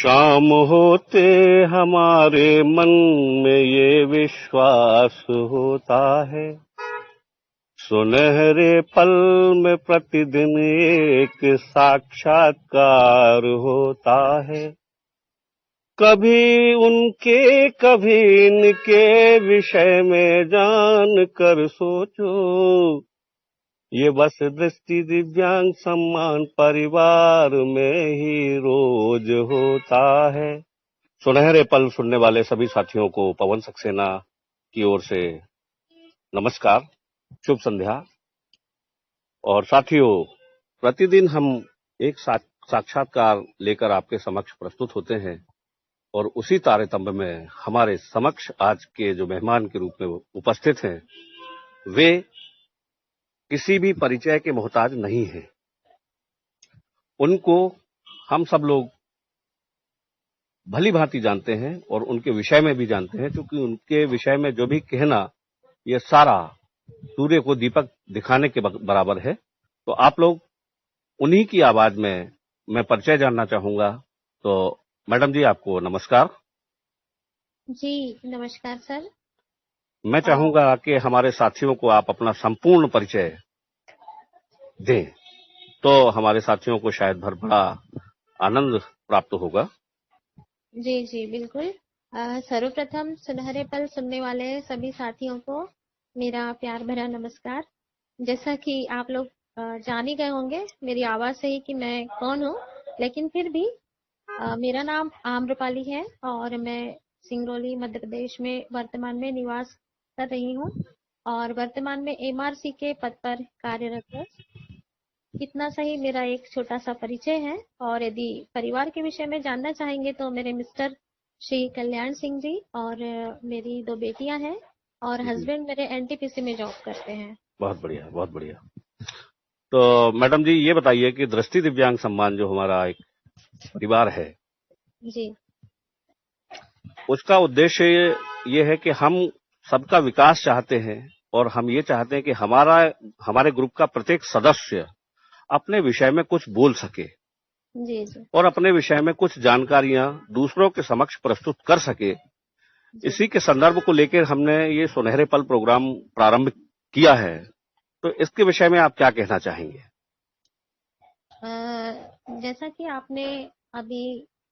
काम होते हमारे मन में ये विश्वास होता है, सुनहरे पल में प्रतिदिन एक साक्षात्कार होता है। कभी उनके कभी इनके विषय में जान कर सोचो, ये बस दृष्टि दिव्यांग सम्मान परिवार में ही रोज होता है। सुनहरे पल सुनने वाले सभी साथियों को पवन सक्सेना की ओर से नमस्कार, शुभ संध्या। और साथियों, प्रतिदिन हम एक साक्षात्कार लेकर आपके समक्ष प्रस्तुत होते हैं और उसी तारतम्य में हमारे समक्ष आज के जो मेहमान के रूप में उपस्थित हैं, वे किसी भी परिचय के मोहताज नहीं हैं। उनको हम सब लोग भली भांति जानते हैं और उनके विषय में भी जानते हैं, क्योंकि उनके विषय में जो भी कहना ये सारा सूर्य को दीपक दिखाने के बराबर है। तो आप लोग उन्हीं की आवाज में मैं परिचय जानना चाहूंगा। तो मैडम जी, आपको नमस्कार। जी नमस्कार सर। मैं चाहूंगा कि हमारे साथियों को आप अपना संपूर्ण परिचय दें, तो हमारे साथियों को शायद बड़ा आनंद प्राप्त होगा। जी जी बिल्कुल। सर्वप्रथम सुनहरे पल सुनने वाले सभी साथियों को मेरा प्यार भरा नमस्कार। जैसा कि आप लोग जान ही गए होंगे मेरी आवाज से ही कि मैं कौन हूँ, लेकिन फिर भी मेरा नाम आम्रपाली है और मैं सिंगरौली मध्य प्रदेश में वर्तमान में निवास कर रही हूँ और वर्तमान में एमआरसी के पद पर कार्यरत हूँ। इतना सही मेरा एक छोटा सा परिचय है। और यदि परिवार के विषय में जानना चाहेंगे तो मेरे मिस्टर श्री कल्याण सिंह जी और मेरी 2 बेटियां हैं और हस्बैंड मेरे एनटीपीसी में जॉब करते हैं। बहुत बढ़िया, बहुत बढ़िया। तो मैडम जी, ये बताइए कि दृष्टि दिव्यांग सम्मान जो हमारा एक परिवार है जी, उसका उद्देश्य ये है कि हम सबका विकास चाहते हैं और हम ये चाहते हैं कि हमारे ग्रुप का प्रत्येक सदस्य अपने विषय में कुछ बोल सके जी जी और अपने विषय में कुछ जानकारियां दूसरों के समक्ष प्रस्तुत कर सके। जी। इसी के संदर्भ को लेकर हमने ये सुनहरे पल प्रोग्राम प्रारंभ किया है। तो इसके विषय में आप क्या कहना चाहेंगे? जैसा कि आपने अभी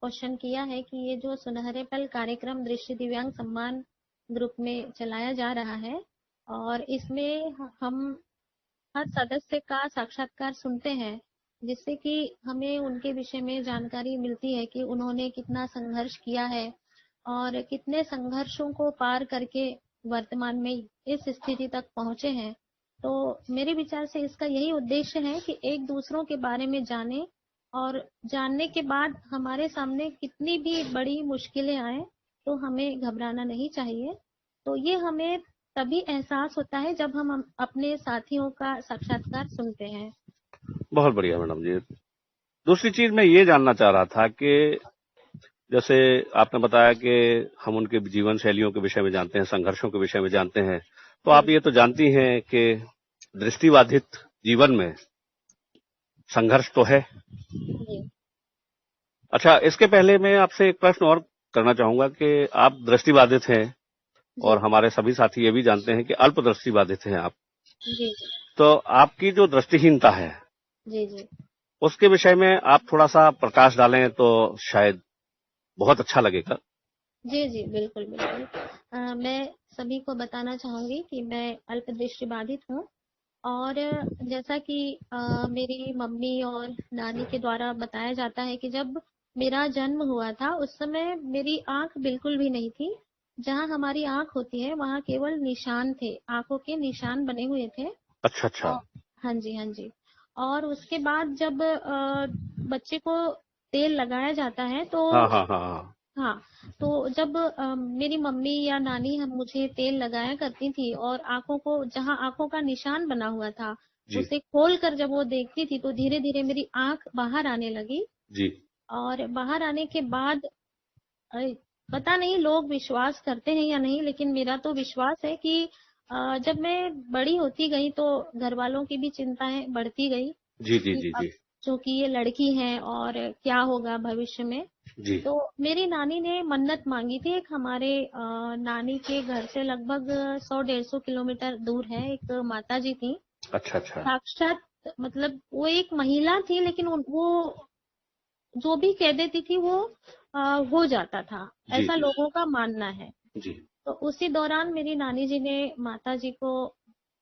क्वेश्चन किया है कि ये जो सुनहरे पल कार्यक्रम दृष्टि दिव्यांग सम्मान ग्रुप में चलाया जा रहा है और इसमें हम हर सदस्य का साक्षात्कार सुनते हैं, जिससे कि हमें उनके विषय में जानकारी मिलती है कि उन्होंने कितना संघर्ष किया है और कितने संघर्षों को पार करके वर्तमान में इस स्थिति तक पहुंचे हैं। तो मेरे विचार से इसका यही उद्देश्य है कि एक दूसरों के बारे में जाने और जानने के बाद हमारे सामने कितनी भी बड़ी मुश्किलें आए तो हमें घबराना नहीं चाहिए। तो ये हमें तभी एहसास होता है जब हम अपने साथियों का साक्षात्कार सुनते हैं। बहुत बढ़िया मैडम जी। दूसरी चीज मैं ये जानना चाह रहा था कि जैसे आपने बताया कि हम उनके जीवन शैलियों के विषय में जानते हैं, संघर्षों के विषय में जानते हैं, तो आप ये तो जानती हैं कि दृष्टिबाधित जीवन में संघर्ष तो है। जी अच्छा, इसके पहले मैं आपसे एक प्रश्न और करना चाहूंगा कि आप दृष्टिबाधित हैं जी और हमारे सभी साथी ये भी जानते हैं कि अल्प दृष्टिबाधित हैं आप। जी जी तो आपकी जो दृष्टिहीनता है जी जी उसके विषय में आप थोड़ा सा प्रकाश डालें तो शायद बहुत अच्छा लगेगा। जी जी बिल्कुल बिल्कुल। मैं सभी को बताना चाहूंगी कि मैं अल्प दृष्टिबाधित हूँ और जैसा कि मेरी मम्मी और नानी के द्वारा बताया जाता है कि जब मेरा जन्म हुआ था उस समय मेरी आंख बिल्कुल भी नहीं थी। जहाँ हमारी आंख होती है वहाँ केवल निशान थे, आंखों के निशान बने हुए थे। अच्छा अच्छा। और हाँ जी हाँ जी। और उसके बाद जब बच्चे को तेल लगाया जाता है तो हाँ हाँ हाँ हाँ। हाँ, तो जब मेरी मम्मी या नानी हम मुझे तेल लगाया करती थी और आंखों को जहाँ आंखों का निशान बना हुआ था जी उसे खोल कर जब वो देखती थी तो धीरे धीरे मेरी आंख बाहर आने लगी। जी। और बाहर आने के बाद अ, पता नहीं लोग विश्वास करते हैं या नहीं, लेकिन मेरा तो विश्वास है कि जब मैं बड़ी होती गई तो घर वालों की भी चिंताएं बढ़ती गई जी जी कि जी अब जी। क्योंकि ये लड़की है और क्या होगा भविष्य में। जी। तो मेरी नानी ने मन्नत मांगी थी। एक हमारे नानी के घर से लगभग 100-150 किलोमीटर दूर है, एक माता जी थी। अच्छा अच्छा। साक्षात मतलब वो एक महिला थी, लेकिन वो जो भी कह देती थी वो हो जाता था, जी ऐसा जी लोगों का मानना है। जी। तो उसी दौरान मेरी नानी जी ने माता जी को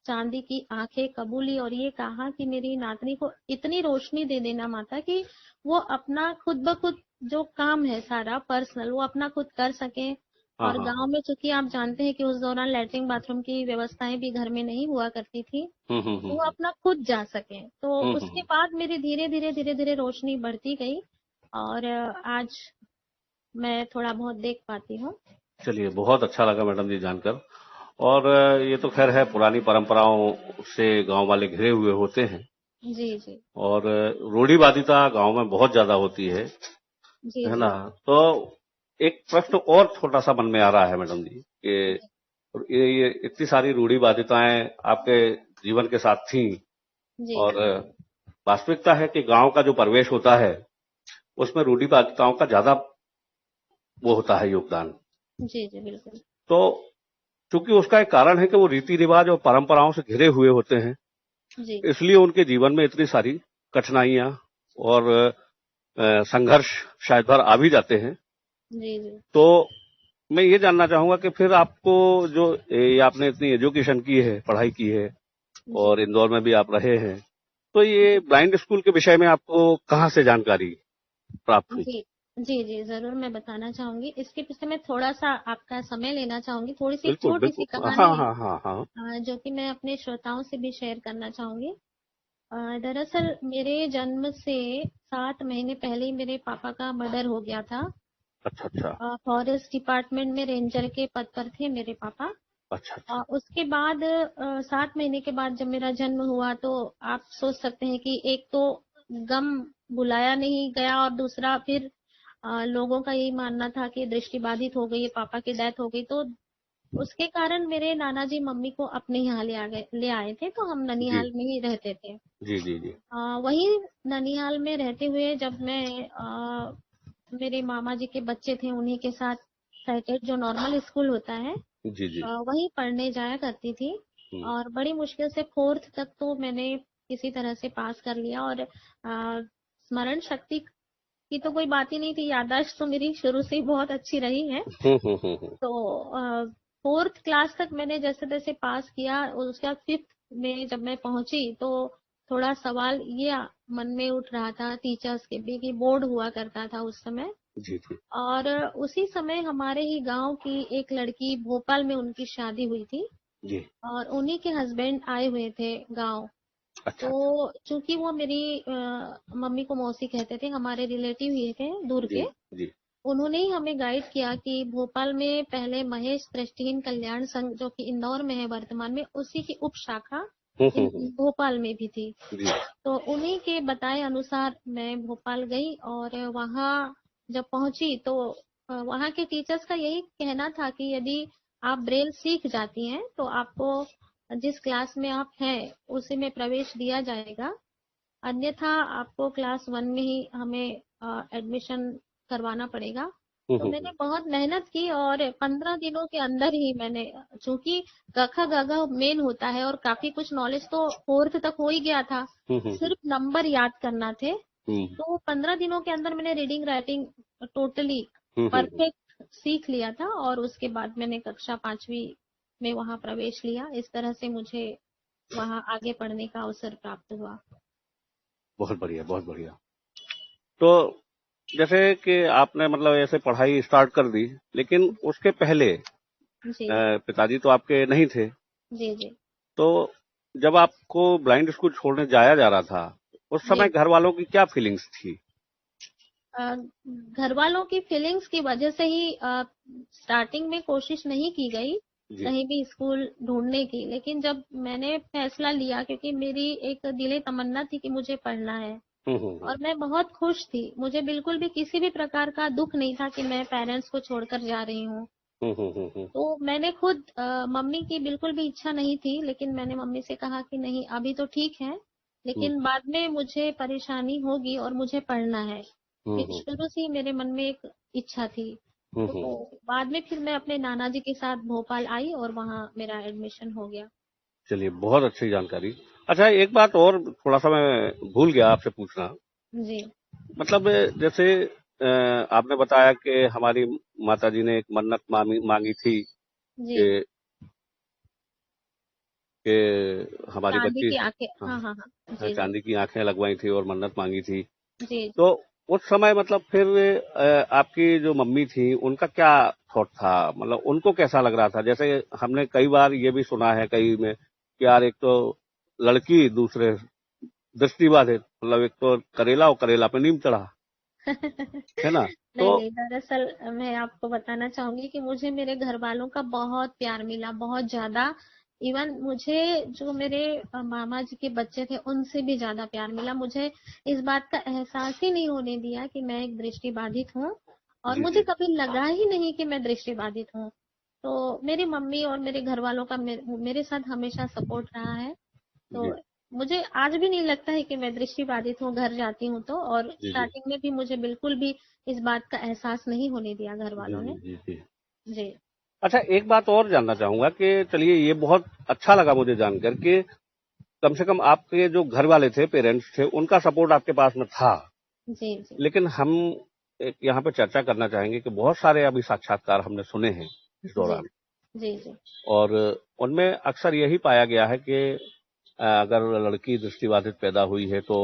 चांदी की आंखें कबूली और ये कहा कि मेरी नातनी को इतनी रोशनी दे देना माता कि वो अपना खुद ब खुद जो काम है सारा पर्सनल वो अपना खुद कर सके। हाँ और हाँ गांव हाँ। में चूंकि आप जानते हैं कि उस दौरान लैट्रिन बाथरूम की व्यवस्थाएं भी घर में नहीं हुआ करती थी, तो वो अपना खुद जा सके। तो उसके हम्म। बाद मेरी धीरे धीरे रोशनी बढ़ती गई और आज मैं थोड़ा बहुत देख पाती हूँ। चलिए, बहुत अच्छा लगा मैडम जी जानकर। और ये तो खैर है, पुरानी परंपराओं से गांव वाले घिरे हुए होते हैं। जी जी और रूढ़िवादिता गांव में बहुत ज्यादा होती जी है जी ना। तो एक प्रश्न और छोटा सा मन में आ रहा है मैडम जी कि ये इतनी सारी रूढ़िवादिताएं आपके जीवन के साथ थी, जी और वास्तविकता है कि गांव का जो परिवेश होता है उसमें रूढ़िवादिताओं का ज्यादा वो होता है योगदान। जी जी बिल्कुल। तो चूंकि उसका एक कारण है कि वो रीति रिवाज और परंपराओं से घिरे हुए होते हैं, जी इसलिए उनके जीवन में इतनी सारी कठिनाइयां और संघर्ष शायद भर आ भी जाते हैं। जी जी तो मैं ये जानना चाहूंगा कि फिर आपको जो ये आपने इतनी एजुकेशन की है, पढ़ाई की है, जी और इंदौर में भी आप रहे हैं, तो ये जी ब्लाइंड स्कूल के विषय में आपको कहाँ से जानकारी प्राप्त हुई? जी जी जी जरूर मैं बताना चाहूंगी। इसके पीछे मैं थोड़ा सा आपका समय लेना चाहूंगी। थोड़ी सी एक बिल्कुल छोटी सी बिल्कुल। कहानी हाँ है हाँ हाँ हाँ। जो कि मैं अपने श्रोताओं से भी शेयर करना चाहूंगी। दरअसल मेरे जन्म से 7 महीने पहले ही मेरे पापा का मर्डर हो गया था। अच्छा अच्छा। फॉरेस्ट डिपार्टमेंट में रेंजर के पद पर थे मेरे पापा। अच्छा अच्छा। उसके बाद 7 महीने के बाद जब मेरा जन्म हुआ तो आप सोच सकते हैं कि एक तो गम बुलाया नहीं गया और दूसरा फिर लोगों का यही मानना था कि दृष्टि बाधित हो गई, पापा की डेथ हो गई। तो उसके कारण मेरे नाना जी मम्मी को अपने यहाँ ले आए थे। तो हम जी ननिहाल में ही रहते थे। जी जी जी वही ननिहाल में रहते हुए जब मैं मेरे मामा जी के बच्चे थे उन्हीं के साथ सैटेड जो नॉर्मल स्कूल होता है जी जी। वहीं पढ़ने जाया करती थी। हम्म। और बड़ी मुश्किल से 4th तक तो मैंने किसी तरह से पास कर लिया। और स्मरण शक्ति की तो कोई बात ही नहीं थी, याददाश्त तो मेरी शुरू से ही बहुत अच्छी रही है। हम्म। तो 4th क्लास तक मैंने जैसे तैसे पास किया। और उसके बाद 5th में जब मैं पहुंची तो थोड़ा सवाल ये मन में उठ रहा था टीचर्स के भी कि बोर्ड हुआ करता था उस समय। जी जी और उसी समय हमारे ही गांव की एक लड़की भोपाल में उनकी शादी हुई थी जी। और उन्हीं के हस्बैंड आए हुए थे गांव। अच्छा अच्छा। तो चूंकि वो मेरी मम्मी को मौसी कहते थे, हमारे रिलेटिव ही थे दूर जी के। जी। उन्होंने ही हमें गाइड किया कि भोपाल में पहले महेश दृष्टिहीन कल्याण संघ जो कि इंदौर में है वर्तमान में, उसी की उप शाखा हम्म। भोपाल में भी थी। जी तो उन्हीं के बताए अनुसार मैं भोपाल गई और वहाँ जब पहुंची तो वहाँ के टीचर्स का यही कहना था कि यदि आप ब्रेल सीख जाती हैं तो आपको जिस क्लास में आप हैं उसी में प्रवेश दिया जाएगा, अन्यथा आपको क्लास 1 में ही हमें एडमिशन करवाना पड़ेगा। तो मैंने बहुत मेहनत की और 15 दिनों के अंदर ही मैंने, चूंकि कखा गघा मेन होता है और काफी कुछ नॉलेज तो 4th तक हो ही गया था, सिर्फ नंबर याद करना थे। हम्म तो 15 दिनों के अंदर मैंने रीडिंग राइटिंग टोटली हम्म। परफेक्ट सीख लिया था और उसके बाद मैंने कक्षा 5वीं में वहां प्रवेश लिया। इस तरह से मुझे वहां आगे पढ़ने का अवसर प्राप्त हुआ। बहुत बढ़िया, बहुत बढ़िया। तो जैसे कि आपने मतलब ऐसे पढ़ाई स्टार्ट कर दी, लेकिन उसके पहले जी पिताजी तो आपके नहीं थे। जी जी तो जब आपको ब्लाइंड स्कूल छोड़ने जाया जा रहा था, उस जी समय घर वालों की क्या फीलिंग्स थी? घर वालों की फीलिंग्स की वजह से ही स्टार्टिंग में कोशिश नहीं की गई जी। कहीं भी स्कूल ढूंढने की। लेकिन जब मैंने फैसला लिया, क्योंकि मेरी एक दिली तमन्ना थी कि मुझे पढ़ना है हम्म। और मैं बहुत खुश थी, मुझे बिल्कुल भी किसी भी प्रकार का दुख नहीं था कि मैं पेरेंट्स को छोड़कर जा रही हूँ। हम्म। तो मैंने खुद मम्मी की बिल्कुल भी इच्छा नहीं थी, लेकिन मैंने मम्मी से कहा कि नहीं अभी तो ठीक है, लेकिन बाद में मुझे परेशानी होगी और मुझे पढ़ना है। फिर शुरू से ही मेरे मन में एक इच्छा थी। तो बाद में फिर मैं अपने नाना जी के साथ भोपाल आई और वहाँ मेरा एडमिशन हो गया। चलिए, बहुत अच्छी जानकारी। अच्छा, एक बात और थोड़ा सा मैं भूल गया आपसे पूछना। जी मतलब जैसे आपने बताया कि हमारी माताजी ने एक मन्नत मांगी थी जी। कि हमारी चांदी बच्ची, की आंखें, हाँ, हाँ हाँ हाँ, जी जी चांदी की आंखें लगवाई थी और मन्नत मांगी थी। जी। तो उस समय मतलब फिर आपकी जो मम्मी थी उनका क्या थॉट था, मतलब उनको कैसा लग रहा था? जैसे हमने कई बार ये भी सुना है कई में कि यार एक तो लड़की, दूसरे दृष्टिबाधित, मतलब एक तो करेला और करेला पे नीम चढ़ा, है ना? तो नहीं नहीं, दरअसल मैं आपको बताना चाहूंगी कि मुझे मेरे घर वालों का बहुत प्यार मिला, बहुत ज्यादा। इवन मुझे जो मेरे मामा जी के बच्चे थे उनसे भी ज्यादा प्यार मिला। मुझे इस बात का एहसास ही नहीं होने दिया कि मैं एक दृष्टिबाधित हूँ, और जी मुझे जी कभी लगा ही नहीं कि मैं दृष्टिबाधित हूँ। तो मेरी मम्मी और मेरे घर वालों का मेरे साथ हमेशा सपोर्ट रहा है। तो जी मुझे आज भी नहीं लगता है कि मैं दृष्टिबाधित हूँ, घर जाती हूँ तो। और जी जी स्टार्टिंग में भी मुझे बिल्कुल भी इस बात का एहसास नहीं होने दिया घर जी वालों जी ने। जी जी। जी अच्छा, एक बात और जानना चाहूंगा कि चलिए, ये बहुत अच्छा लगा मुझे जानकर कि कम से कम आपके जो घर वाले थे, पेरेंट्स थे, उनका सपोर्ट आपके पास में था। जी जी लेकिन हम एक यहाँ पे चर्चा करना चाहेंगे कि बहुत सारे अभी साक्षात्कार हमने सुने हैं इस जी दौरान, जी जी और उनमें अक्सर यही पाया गया है कि अगर लड़की दृष्टिबाधित पैदा हुई है तो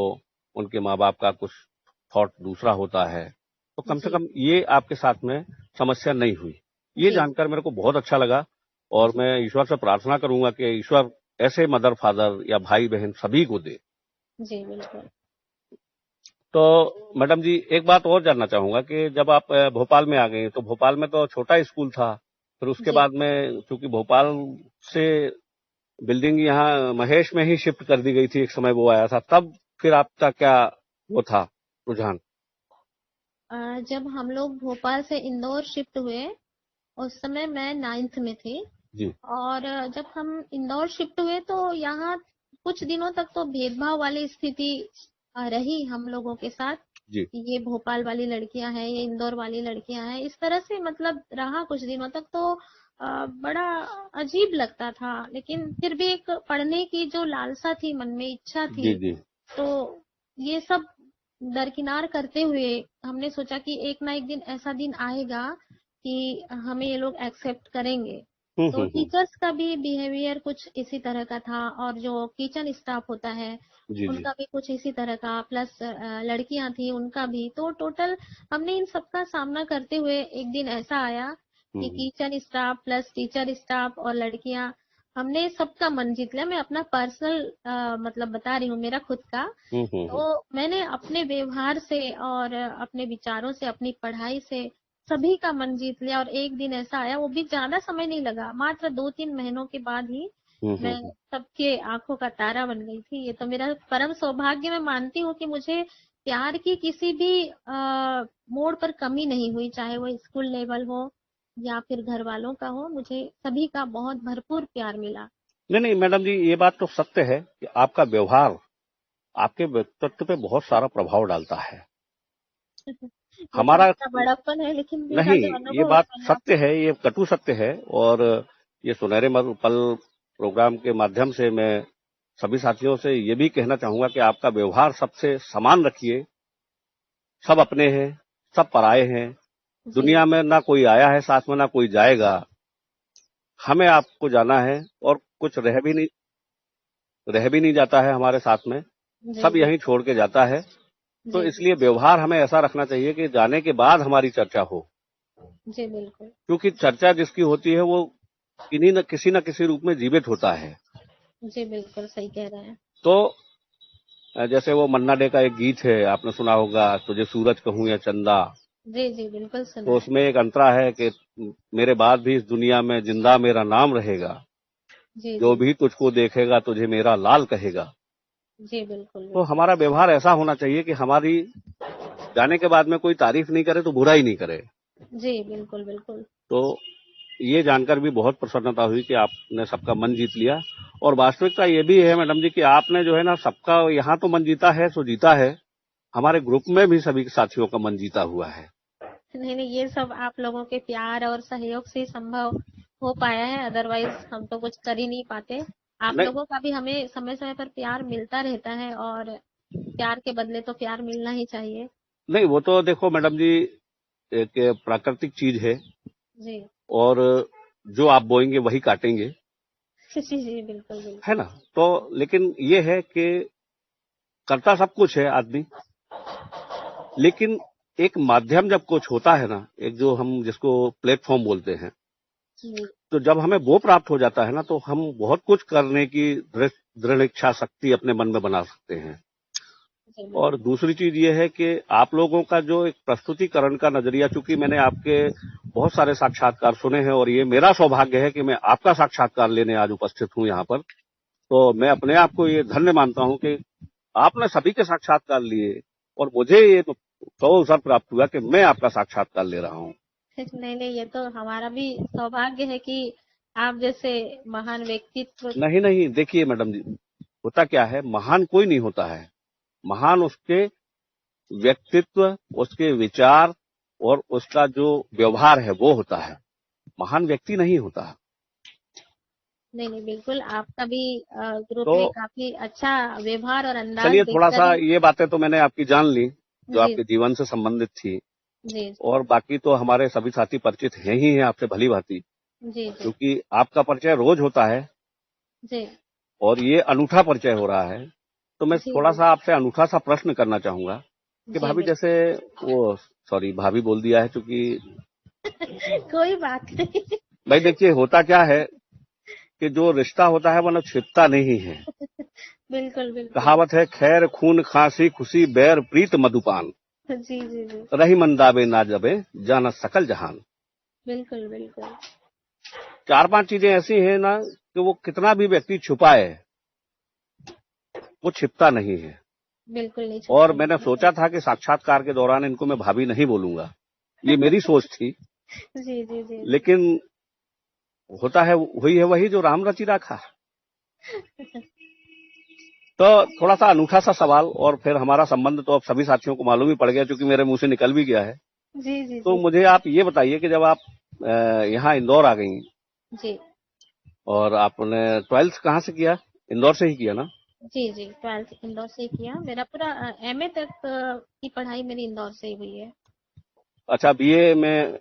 उनके माँ बाप का कुछ थॉट दूसरा होता है। तो कम से जी कम ये आपके साथ में समस्या नहीं हुई। ये जी जानकर मेरे को बहुत अच्छा लगा, और जी मैं ईश्वर से प्रार्थना करूंगा कि ईश्वर ऐसे मदर फादर या भाई बहन सभी को दे। जी बिल्कुल। तो मैडम जी, एक बात और जानना चाहूंगा कि जब आप भोपाल में आ गई, तो भोपाल में तो छोटा स्कूल था, फिर उसके जी बाद में चूंकि भोपाल से बिल्डिंग यहाँ महेश में ही शिफ्ट कर दी गई थी, एक समय वो आया था, तब फिर आपका क्या वो था रुझान? जब हम लोग भोपाल से इंदौर शिफ्ट हुए, उस समय मैं 9th में थी। जी और जब हम इंदौर शिफ्ट हुए तो यहाँ कुछ दिनों तक तो भेदभाव वाली स्थिति रही हम लोगों के साथ। जी ये भोपाल वाली लड़कियां हैं, ये इंदौर वाली लड़कियां हैं, इस तरह से मतलब रहा कुछ दिनों तक। तो बड़ा अजीब लगता था, लेकिन फिर भी एक पढ़ने की जो लालसा थी मन में, इच्छा जी थी। जी। तो ये सब दरकिनार करते हुए हमने सोचा कि एक ना एक दिन ऐसा दिन आएगा कि हमें ये लोग एक्सेप्ट करेंगे। तो हम्म। टीचर्स का भी बिहेवियर कुछ इसी तरह का था, और जो किचन स्टाफ होता है जी जी। उनका भी कुछ इसी तरह का, प्लस लड़कियां थी उनका भी। तो टोटल हमने इन सबका सामना करते हुए एक दिन ऐसा आया कि हम्म kitchen staff plus teacher staff और लड़कियां, हमने सबका मन जीत लिया। मैं अपना पर्सनल मतलब बता रही हूँ, मेरा खुद का। हम्म। तो मैंने अपने व्यवहार से और अपने विचारों से, अपनी पढ़ाई से सभी का मन जीत लिया। और एक दिन ऐसा आया, वो भी ज्यादा समय नहीं लगा, मात्र 2-3 महीनों के बाद ही मैं हम्म। सबके आंखों का तारा बन गई थी। ये तो मेरा परम सौभाग्य। मैं मानती हूँ कि मुझे प्यार की किसी भी मोड़ पर कमी नहीं हुई, चाहे वो स्कूल लेवल हो या फिर घर वालों का हो, मुझे सभी का बहुत भरपूर प्यार मिला। नहीं नहीं मैडम जी, ये बात तो सत्य है कि आपका व्यवहार आपके व्यक्तित्व पे बहुत सारा प्रभाव डालता है। ये तो हमारा मेरा बड़प्पन है, लेकिन मेरा नहीं, जो ये अनुभव है बात मैंने सत्य आपको। है, ये कटु सत्य है। और ये सुनहरे पल प्रोग्राम के माध्यम से मैं सभी साथियों से ये भी कहना चाहूंगा कि आपका व्यवहार सबसे समान रखिए। सब अपने हैं, सब पराये हैं। जी दुनिया में ना कोई आया है साथ में, ना कोई जाएगा। हमें आपको जाना है, और कुछ रह भी नहीं जाता है हमारे साथ में, जी सब जी यहीं छोड़ के जाता है। तो जी जी इसलिए व्यवहार हमें ऐसा रखना चाहिए कि जाने के बाद हमारी चर्चा हो, जी बिल्कुल। क्योंकि चर्चा जिसकी होती है वो किसी न किसी रूप में जीवित होता है। जी बिल्कुल सही कह रहे हैं। तो जैसे वो मन्ना डे का एक गीत है, आपने सुना होगा, तुझे सूरज कहूं या चंदा। जी जी बिल्कुल सुना तो है। उसमें एक अंतरा है कि मेरे बाद भी इस दुनिया में जिंदा मेरा नाम रहेगा, जी जो जी भी तुझको देखेगा तुझे मेरा लाल कहेगा। जी बिल्कुल तो बिल्कुल। हमारा व्यवहार ऐसा होना चाहिए कि हमारी जाने के बाद में कोई तारीफ नहीं करे तो बुरा ही नहीं करे। जी बिल्कुल बिल्कुल। तो ये जानकर भी बहुत प्रसन्नता हुई कि आपने सबका मन जीत लिया। और वास्तविकता ये भी है मैडम जी कि आपने जो है ना सबका यहाँ तो मन जीता है सो जीता है, हमारे ग्रुप में भी सभी साथियों का मन जीता हुआ है। नहीं नहीं, ये सब आप लोगों के प्यार और सहयोग से ही संभव हो पाया है, अदरवाइज हम तो कुछ कर ही नहीं पाते। आप नहीं लोगों का भी हमें समय समय पर प्यार मिलता रहता है, और प्यार के बदले तो प्यार मिलना ही चाहिए। नहीं, वो तो देखो मैडम जी एक प्राकृतिक चीज है, जी और जो आप बोएंगे वही काटेंगे, जी जी, बिल्कुल है बिल्कुल। ना। तो लेकिन ये है कि करता सब कुछ है आदमी, लेकिन एक माध्यम जब कुछ होता है ना, एक जो हम जिसको प्लेटफॉर्म बोलते हैं, जी तो जब हमें वो प्राप्त हो जाता है ना, तो हम बहुत कुछ करने की दृढ़ दृढ़ इच्छा शक्ति अपने मन में बना सकते हैं। जी और बिल्कुल। दूसरी चीज ये है कि आप लोगों का जो एक प्रस्तुतिकरण का नजरिया, चूंकि मैंने आपके बहुत सारे साक्षात्कार सुने हैं और ये मेरा सौभाग्य है कि मैं आपका साक्षात्कार लेने आज उपस्थित हूं यहाँ पर, तो मैं अपने आप को ये धन्य मानता हूं कि आपने सभी के साक्षात्कार लिए और मुझे ये अवसर प्राप्त हुआ कि मैं आपका साक्षात्कार ले रहा हूं। नहीं नहीं, ये तो हमारा भी सौभाग्य है कि आप जैसे महान व्यक्तित्व। नहीं नहीं, देखिए मैडम जी, होता क्या है, महान कोई नहीं होता है, महान उसके व्यक्तित्व, उसके विचार और उसका जो व्यवहार है वो होता है, महान व्यक्ति नहीं होता। नहीं नहीं, बिल्कुल आपका भी ग्रुप तो में काफी अच्छा व्यवहार और अंदाज चलिए, थोड़ा देखकर सा ही। ये बातें तो मैंने आपकी जान ली जो जी आपके जीवन से संबंधित थी, जी और बाकी तो हमारे सभी साथी परिचित हैं ही हैं आपसे भली भांति, जी जी क्योंकि आपका परिचय रोज होता है जी और ये अनूठा परिचय हो रहा है। तो मैं जी थोड़ा जी सा आपसे अनूठा सा प्रश्न करना चाहूंगा कि जी भाभी, बिल्कुल। जैसे वो, सॉरी भाभी बोल दिया है, क्योंकि कोई बात नहीं। भाई देखिए होता क्या है कि जो रिश्ता होता है वो न छिपता नहीं है। बिल्कुल बिल्कुल। कहावत है, खैर खून खांसी खुशी बैर प्रीत मधुपान, जी जी जी, रही मन दावे ना जबे जाना सकल जहान। बिल्कुल बिल्कुल। चार पांच चीजें ऐसी हैं ना कि वो कितना भी व्यक्ति छुपाए वो छिपता नहीं है। बिल्कुल नहीं और छुपता, मैंने बिल्कुल सोचा सही। था कि साक्षात्कार के दौरान इनको मैं भाभी नहीं बोलूंगा, ये मेरी सोच थी, जी जी जी जी। लेकिन होता है वही है वही जो राम रचि राखा। तो थोड़ा सा अनूठा सा सवाल, और फिर हमारा संबंध तो अब सभी साथियों को मालूम ही पड़ गया, क्योंकि मेरे मुंह से निकल भी गया है। जी जी तो जी मुझे आप ये बताइए कि जब आप यहाँ इंदौर आ गई जी और आपने 12th कहाँ से किया, इंदौर से ही किया ना? जी जी, 12th इंदौर से ही किया। मेरा पूरा एमए तक की पढ़ाई मेरी इंदौर से ही हुई है। अच्छा, बीए में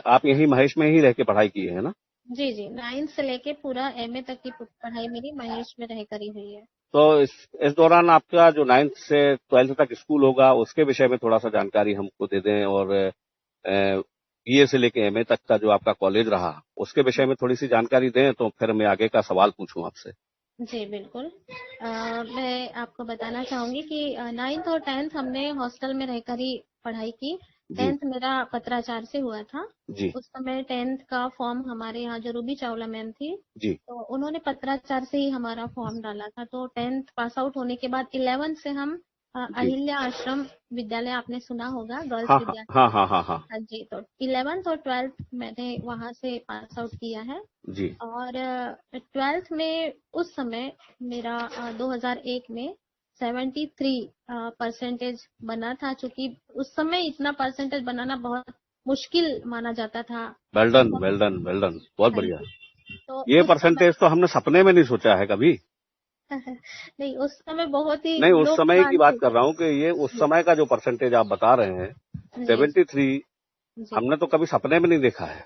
आप यहीं महेश में ही रह के पढ़ाई की है ना? जी जी, 9th से लेके पूरा एमए तक की पढ़ाई मेरी महेश में रहकर ही हुई है। तो इस दौरान आपका जो 9th से 12th तक स्कूल होगा उसके विषय में थोड़ा सा जानकारी हमको दे दें, और बीए से लेके एमए तक का जो आपका कॉलेज रहा उसके विषय में थोड़ी सी जानकारी दें, तो फिर मैं आगे का सवाल पूछूं आपसे। जी बिल्कुल। मैं आपको बताना चाहूंगी कि 9th और 10th हमने हॉस्टल में रहकर ही पढ़ाई की। जी 10th मेरा पत्राचार से हुआ था। जी उस समय 10th का फॉर्म हमारे यहाँ जो रूबी चावला मैम थी, जी तो उन्होंने पत्राचार से ही हमारा फॉर्म डाला था। तो 10th पास आउट होने के बाद 11th से हम जी। अहिल्या आश्रम विद्यालय, आपने सुना होगा, गर्ल्स हाँ हाँ विद्यालय। हाँ हाँ हाँ हाँ। हाँ जी, तो 11th और 12th मैंने वहां से पास आउट किया है। जी। और 12th में उस समय मेरा 2001 में 73 परसेंटेज बना था। चूंकि उस समय इतना परसेंटेज बनाना बहुत मुश्किल माना जाता था। वेल डन बहुत। वेल डन वेल डन, बहुत हाँ बढ़िया। जी, तो ये उस समय परसेंटेज तो हमने सपने में नहीं सोचा है कभी। नहीं, उस समय बहुत ही नहीं, उस लोग समय की बात मानते कर थे। रहा हूँ कि ये उस जी समय का जो परसेंटेज आप बता रहे हैं, जी 73, जी। हमने तो कभी सपने में नहीं देखा है।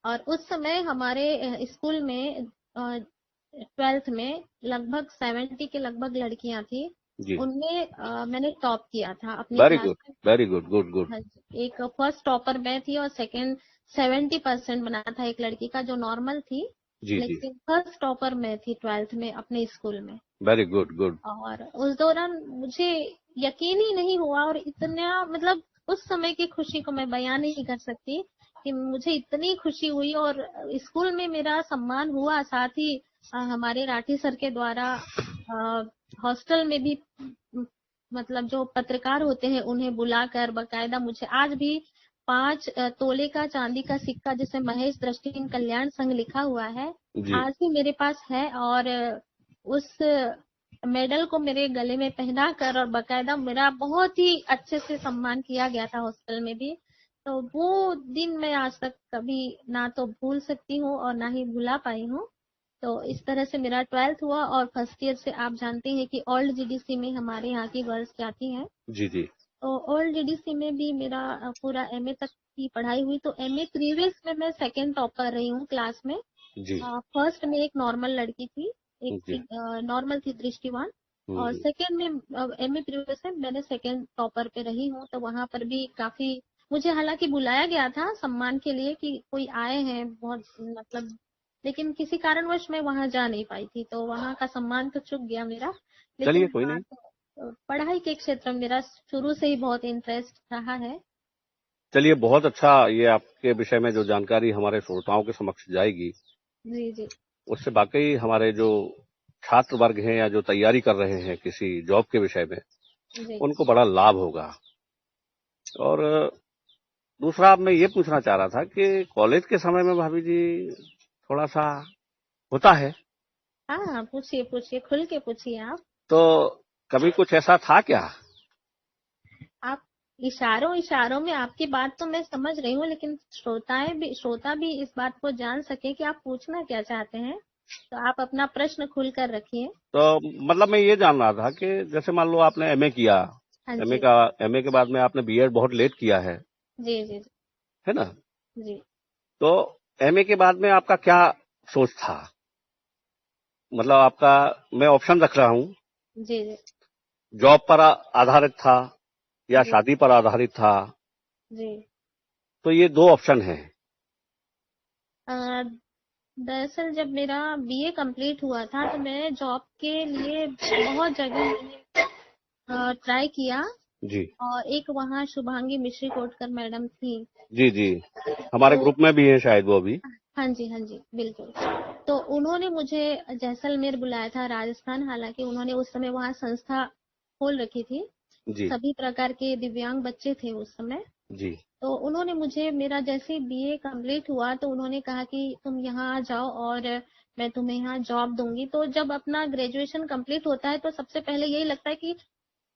और उस समय हमारे स्कूल में 12th में लगभग 70 के लगभग लड़कियां थी। जी। उनमें मैंने टॉप किया था अपनी वेरी क्लास गुड में। Very good, good good. हाँ जी, एक फर्स्ट टॉपर मैं थी और सेकंड 70% बना था एक लड़की का जो नॉर्मल थी। जी जी। लेकिन फर्स्ट टॉपर मैं थी 12th में अपने स्कूल में। Very good good. और उस दौरान मुझे यकीन ही नहीं हुआ, और इतना मतलब उस समय की खुशी को मैं बयान नहीं कर सकती कि मुझे इतनी खुशी हुई। और स्कूल में मेरा सम्मान हुआ, साथ ही हमारे राठी सर के द्वारा हॉस्टल में भी मतलब जो पत्रकार होते हैं उन्हें बुलाकर बकायदा मुझे आज भी 5 तोले का चांदी का सिक्का जिसे महेश दृष्टिहीन कल्याण संघ लिखा हुआ है, जी आज भी मेरे पास है। और उस मेडल को मेरे गले में पहना कर और बकायदा मेरा बहुत ही अच्छे से सम्मान किया गया था हॉस्टल में भी। तो वो दिन मैं आज तक कभी ना तो भूल सकती हूँ और ना ही भुला पाई हूँ। तो इस तरह से मेरा 12th हुआ और फर्स्ट ईयर से आप जानते हैं कि ओल्ड जीडीसी में हमारे यहाँ की गर्ल्स जाती हैं। जी जी तो ओल्ड जीडीसी में भी मेरा पूरा एमए तक की पढ़ाई हुई। तो एमए प्रीवियस में मैं सेकंड टॉपर रही हूँ क्लास में। जी फर्स्ट में एक नॉर्मल लड़की थी, जी। एक नॉर्मल थी दृष्टिवान। और हम्म। सेकंड में एमए प्रीवियस में मैंने सेकंड टॉपर पे रही हूँ। तो वहां पर भी काफी मुझे हालांकि बुलाया गया था सम्मान के लिए कि कोई आए हैं बहुत मतलब, लेकिन किसी कारणवश मैं वहां जा नहीं पाई थी। तो वहां का सम्मान तो चूक गया मेरा। चलिए लेकिन कोई हाँ, नहीं। तो पढ़ाई के क्षेत्र में मेरा शुरू से ही बहुत इंटरेस्ट रहा है। चलिए बहुत अच्छा, ये आपके विषय में जो जानकारी हमारे श्रोताओं के समक्ष जाएगी, जी जी उससे वाकई हमारे जो छात्र वर्ग हैं या जो तैयारी कर रहे हैं किसी जॉब के विषय में, जी। उनको बड़ा लाभ होगा। और दूसरा मैं ये पूछना चाह रहा था कि कॉलेज के समय में भाभी जी थोड़ा सा होता है, हाँ, पूछिए पूछिए, खुल के पूछिए आप। तो कभी कुछ ऐसा था क्या? आप इशारों इशारों में आपकी बात तो मैं समझ रही हूँ, लेकिन श्रोता भी इस बात को जान सके कि आप पूछना क्या चाहते हैं। तो आप अपना प्रश्न खुल कर रखिए। तो मतलब मैं ये जान रहा था कि जैसे मान लो आपने एमए किया, हाँ एमए जी। का एमए के बाद में आपने बीएड बहुत लेट किया जी जी है ना? जी तो एमए के बाद में आपका क्या सोच था? मतलब आपका, मैं ऑप्शन रख रहा हूँ, जी जी जॉब पर आधारित था या जी शादी पर आधारित था? जी। तो ये दो ऑप्शन हैं। अ, दरअसल जब मेरा बीए कंप्लीट हुआ था तो मैंने जॉब के लिए बहुत जगह मैंने ट्राई किया। जी और एक वहाँ शुभांगी मिश्री कोटकर मैडम थी। जी जी। हमारे तो ग्रुप में भी है शायद वो भी। हाँ जी बिल्कुल। तो उन्होंने मुझे जैसलमेर बुलाया था, राजस्थान। हालांकि उन्होंने उस समय वहाँ संस्था खोल रखी थी, जी सभी प्रकार के दिव्यांग बच्चे थे उस समय। जी। तो उन्होंने मुझे, मेरा जैसे बीए कंप्लीट हुआ तो उन्होंने कहा कि तुम यहाँ आ जाओ और मैं तुम्हें यहाँ जॉब दूंगी। तो जब अपना ग्रेजुएशन कंप्लीट होता है तो सबसे पहले यही लगता है कि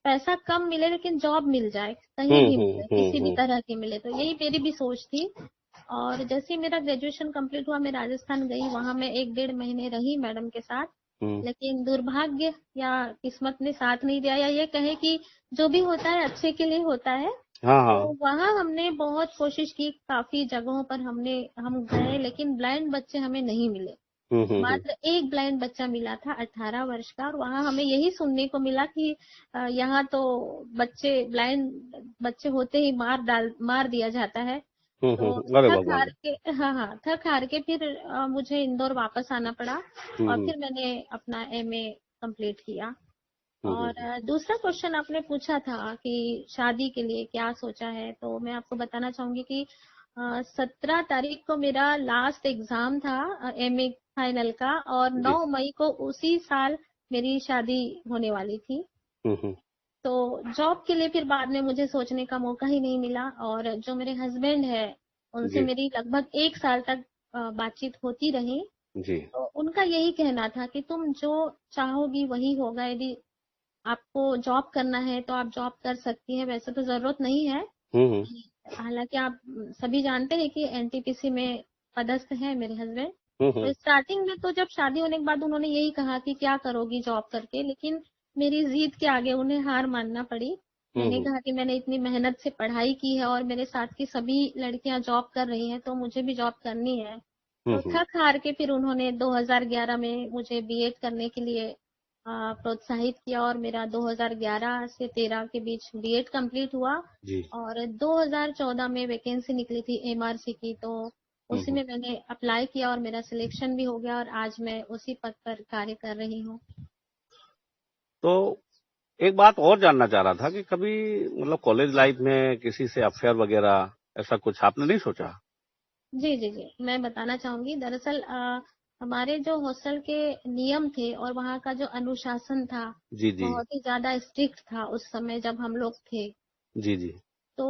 पैसा कम मिले लेकिन जॉब मिल जाए, कहीं भी मिले, किसी भी हम्म। तरह की मिले। तो यही मेरी भी सोच थी। और जैसे ही मेरा ग्रेजुएशन कंप्लीट हुआ मैं राजस्थान गई, वहां मैं 1 डेढ़ महीने रही मैडम के साथ। हम्म। लेकिन दुर्भाग्य या किस्मत ने साथ नहीं दिया, या ये कहे कि जो भी होता है अच्छे के लिए होता है। हाँ तो हाँ। वहां हमने बहुत कोशिश की, काफी जगहों पर हम गए, लेकिन ब्लाइंड बच्चे हमें नहीं मिले। हम्म। मात्र एक ब्लाइंड बच्चा मिला था 18 वर्ष का। और वहां हमें यही सुनने को मिला कि यहाँ तो बच्चे, ब्लाइंड बच्चे होते ही मार दिया जाता है। तो अरे थक भगवान। हार के, हाँ, थक हार के फिर मुझे इंदौर वापस आना पड़ा। और हम्म फिर मैंने अपना एमए कंप्लीट किया। हम्म। और दूसरा क्वेश्चन आपने पूछा था कि शादी के लिए क्या सोचा है, तो मैं आपको बताना चाहूंगी कि 17 तारीख को मेरा लास्ट एग्जाम था एमए फाइनल का। और जी। 9 मई को उसी साल मेरी शादी होने वाली थी। हम्म। तो जॉब के लिए फिर बाद में मुझे सोचने का मौका ही नहीं मिला। और जो मेरे हस्बैंड है उनसे जी मेरी लगभग 1 साल तक बातचीत होती रही। जी। तो उनका यही कहना था कि तुम जो चाहोगी वही होगा। यदि आपको जॉब करना है तो आप जॉब कर सकती हैं, वैसे तो जरूरत नहीं है। हम्म हालांकि आप सभी जानते हैं कि एनटीपीसी में पदस्थ है मेरे हस्बैंड। तो हम्म स्टार्टिंग में तो जब शादी होने के बाद उन्होंने यही कहा कि क्या करोगी जॉब करके, लेकिन मेरी जिद के आगे उन्हें हार मानना पड़ी। मैंने हम्म कहा कि मैंने इतनी मेहनत से पढ़ाई की है और मेरे साथ की सभी लड़कियां जॉब कर रही हैं, तो मुझे भी जॉब करनी है। तो हम्म। थक हार के फिर उन्होंने 2011 में मुझे बीएड करने के लिए प्रोत्साहित किया। और मेरा 2011 से 13 के बीच बीएड कंप्लीट हुआ। जी। और 2014 में वैकेंसी निकली थी एमआरसी की, तो उसी हम्म। में मैंने अप्लाई किया और मेरा सिलेक्शन भी हो गया। और आज मैं उसी पद पर कार्य कर रही हूँ। तो एक बात और जानना चाह रहा था कि कभी मतलब कॉलेज लाइफ में किसी से अफेयर वगैरह ऐसा कुछ आपने नहीं सोचा? जी जी जी, मैं बताना चाहूंगी। दरअसल हमारे जो हॉस्टल के नियम थे और वहाँ का जो अनुशासन था, जी जी बहुत ही ज्यादा स्ट्रिक्ट था उस समय जब हम लोग थे। जी जी। तो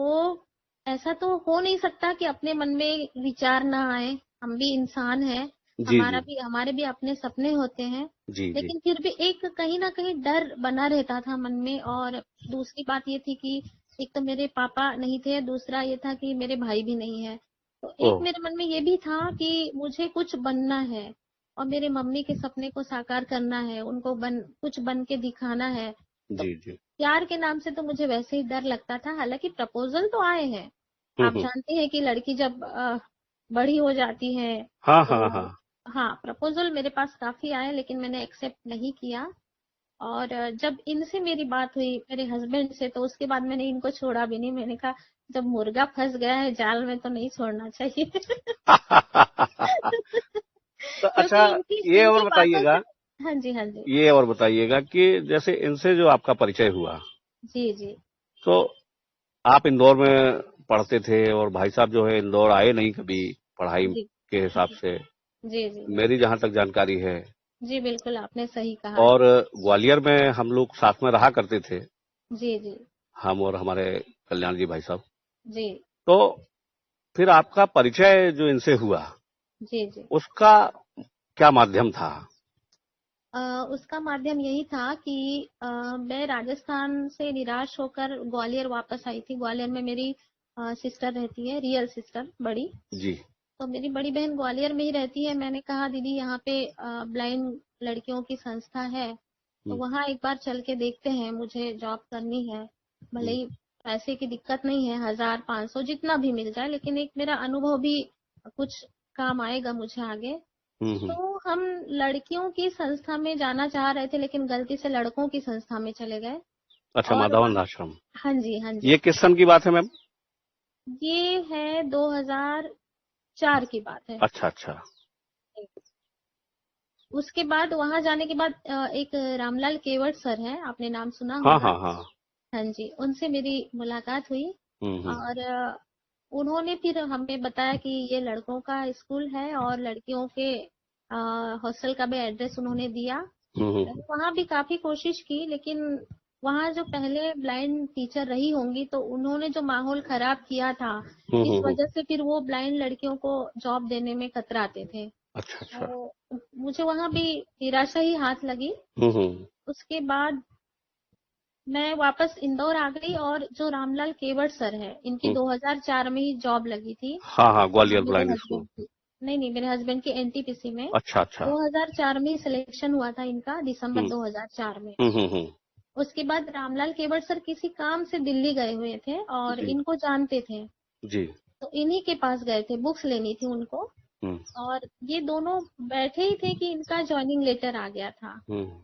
ऐसा तो हो नहीं सकता कि अपने मन में विचार ना आए, हम भी इंसान हैं। जी जी हमारे भी अपने सपने होते हैं, जी जी। लेकिन फिर भी एक कहीं ना कहीं डर बना रहता था मन में। और दूसरी बात ये थी कि एक तो मेरे पापा नहीं थे, दूसरा ये था कि मेरे भाई भी नहीं है। तो ओ। एक मेरे मन में ये भी था कि मुझे कुछ बनना है और मेरे मम्मी के सपने को साकार करना है, उनको कुछ बन के दिखाना है। तो जी जी। प्यार के नाम से तो मुझे वैसे ही डर लगता था। हालांकि प्रपोजल तो आए हैं, आप हम्म। जानते हैं कि लड़की जब बड़ी हो जाती है हाँ हाँ हाँ। तो हाँ, प्रपोजल मेरे पास काफी आए, लेकिन मैंने एक्सेप्ट नहीं किया। और जब इनसे मेरी बात हुई मेरे हस्बैंड से, तो उसके बाद मैंने इनको छोड़ा भी नहीं। मैंने कहा जब मुर्गा फंस गया है जाल में तो नहीं छोड़ना चाहिए। तो अच्छा, क्योंकि इनकी ये और इनकी बातों बताइएगा, से। हाँ जी, हाँ जी। ये और बताइएगा कि जैसे इनसे जो आपका परिचय हुआ, जी जी तो आप इंदौर में पढ़ते थे और भाई साहब जो है इंदौर आए नहीं कभी पढ़ाई जी के हिसाब जी से, जी जी मेरी जहां तक जानकारी है। जी, बिल्कुल आपने सही कहा है। और ग्वालियर में हम लोग साथ में रहा करते थे, जी जी हम और हमारे कल्याण जी भाई साहब। जी तो फिर आपका परिचय जो इनसे हुआ, जी जी। उसका क्या माध्यम था? अ, उसका माध्यम यही था कि मैं राजस्थान से निराश होकर ग्वालियर वापस आई थी। ग्वालियर में मेरी सिस्टर रहती है, रियल सिस्टर बड़ी। जी। तो मेरी बड़ी बहन ग्वालियर में ही रहती है। मैंने कहा दीदी यहाँ पे ब्लाइंड लड़कियों की संस्था है, तो हम्म, वहाँ एक बार चल के देखते हैं, मुझे जॉब करनी है। भले हम्म, ही पैसे की दिक्कत नहीं है, 1,000 500 जितना भी मिल जाए, लेकिन एक मेरा अनुभव भी कुछ काम आएगा मुझे आगे। हम्म। तो हम लड़कियों की संस्था में जाना चाह रहे थे, लेकिन गलती से लड़कों की संस्था में चले गए। अच्छा, और माधवानंद वहाँ, आश्रम। हाँ जी हाँ ये जी, किस सन की बात है मैम? ये है 2004 की बात है। अच्छा अच्छा। उसके बाद वहां जाने के बाद एक रामलाल केवट सर हैं, आपने नाम सुना हाँ होगा। हाँ हाँ। हाँ जी, उनसे मेरी मुलाकात हुई। हम्म। और उन्होंने फिर हमें बताया कि ये लड़कों का स्कूल है और लड़कियों के हॉस्टल का भी एड्रेस उन्होंने दिया। हम्म। मैंने वहां भी काफी कोशिश की, लेकिन वहां जो पहले ब्लाइंड टीचर रही होंगी, तो उन्होंने जो माहौल खराब किया था, इस हम्म। वजह से फिर वो ब्लाइंड लड़कियों को जॉब देने में कतराते थे। अच्छा अच्छा। तो मुझे वहां भी निराशा ही हाथ लगी। हम्म। उसके बाद मैं वापस इंदौर आ गई, और जो रामलाल केवट सर है, इनकी हम्म। 2004 में ही जॉब लगी थी। हाँ हाँ, ग्वालियर मेरे ब्लाइंड स्कूल। हस्बैंड की, नहीं नहीं, मेरे हस्बैंड की एनटीपीसी में अच्छा अच्छा। 2004 में ही सिलेक्शन हुआ था इनका, दिसंबर हम्म 2004 में। हम्म। उसके बाद रामलाल केवट सर किसी काम से दिल्ली गए हुए थे और जी इनको जानते थे, जी। तो इन्हीं के पास गए थे, बुक्स लेनी थी उनको। हम्म और ये दोनों बैठे ही थे कि इनका ज्वाइनिंग लेटर आ गया था। हम्म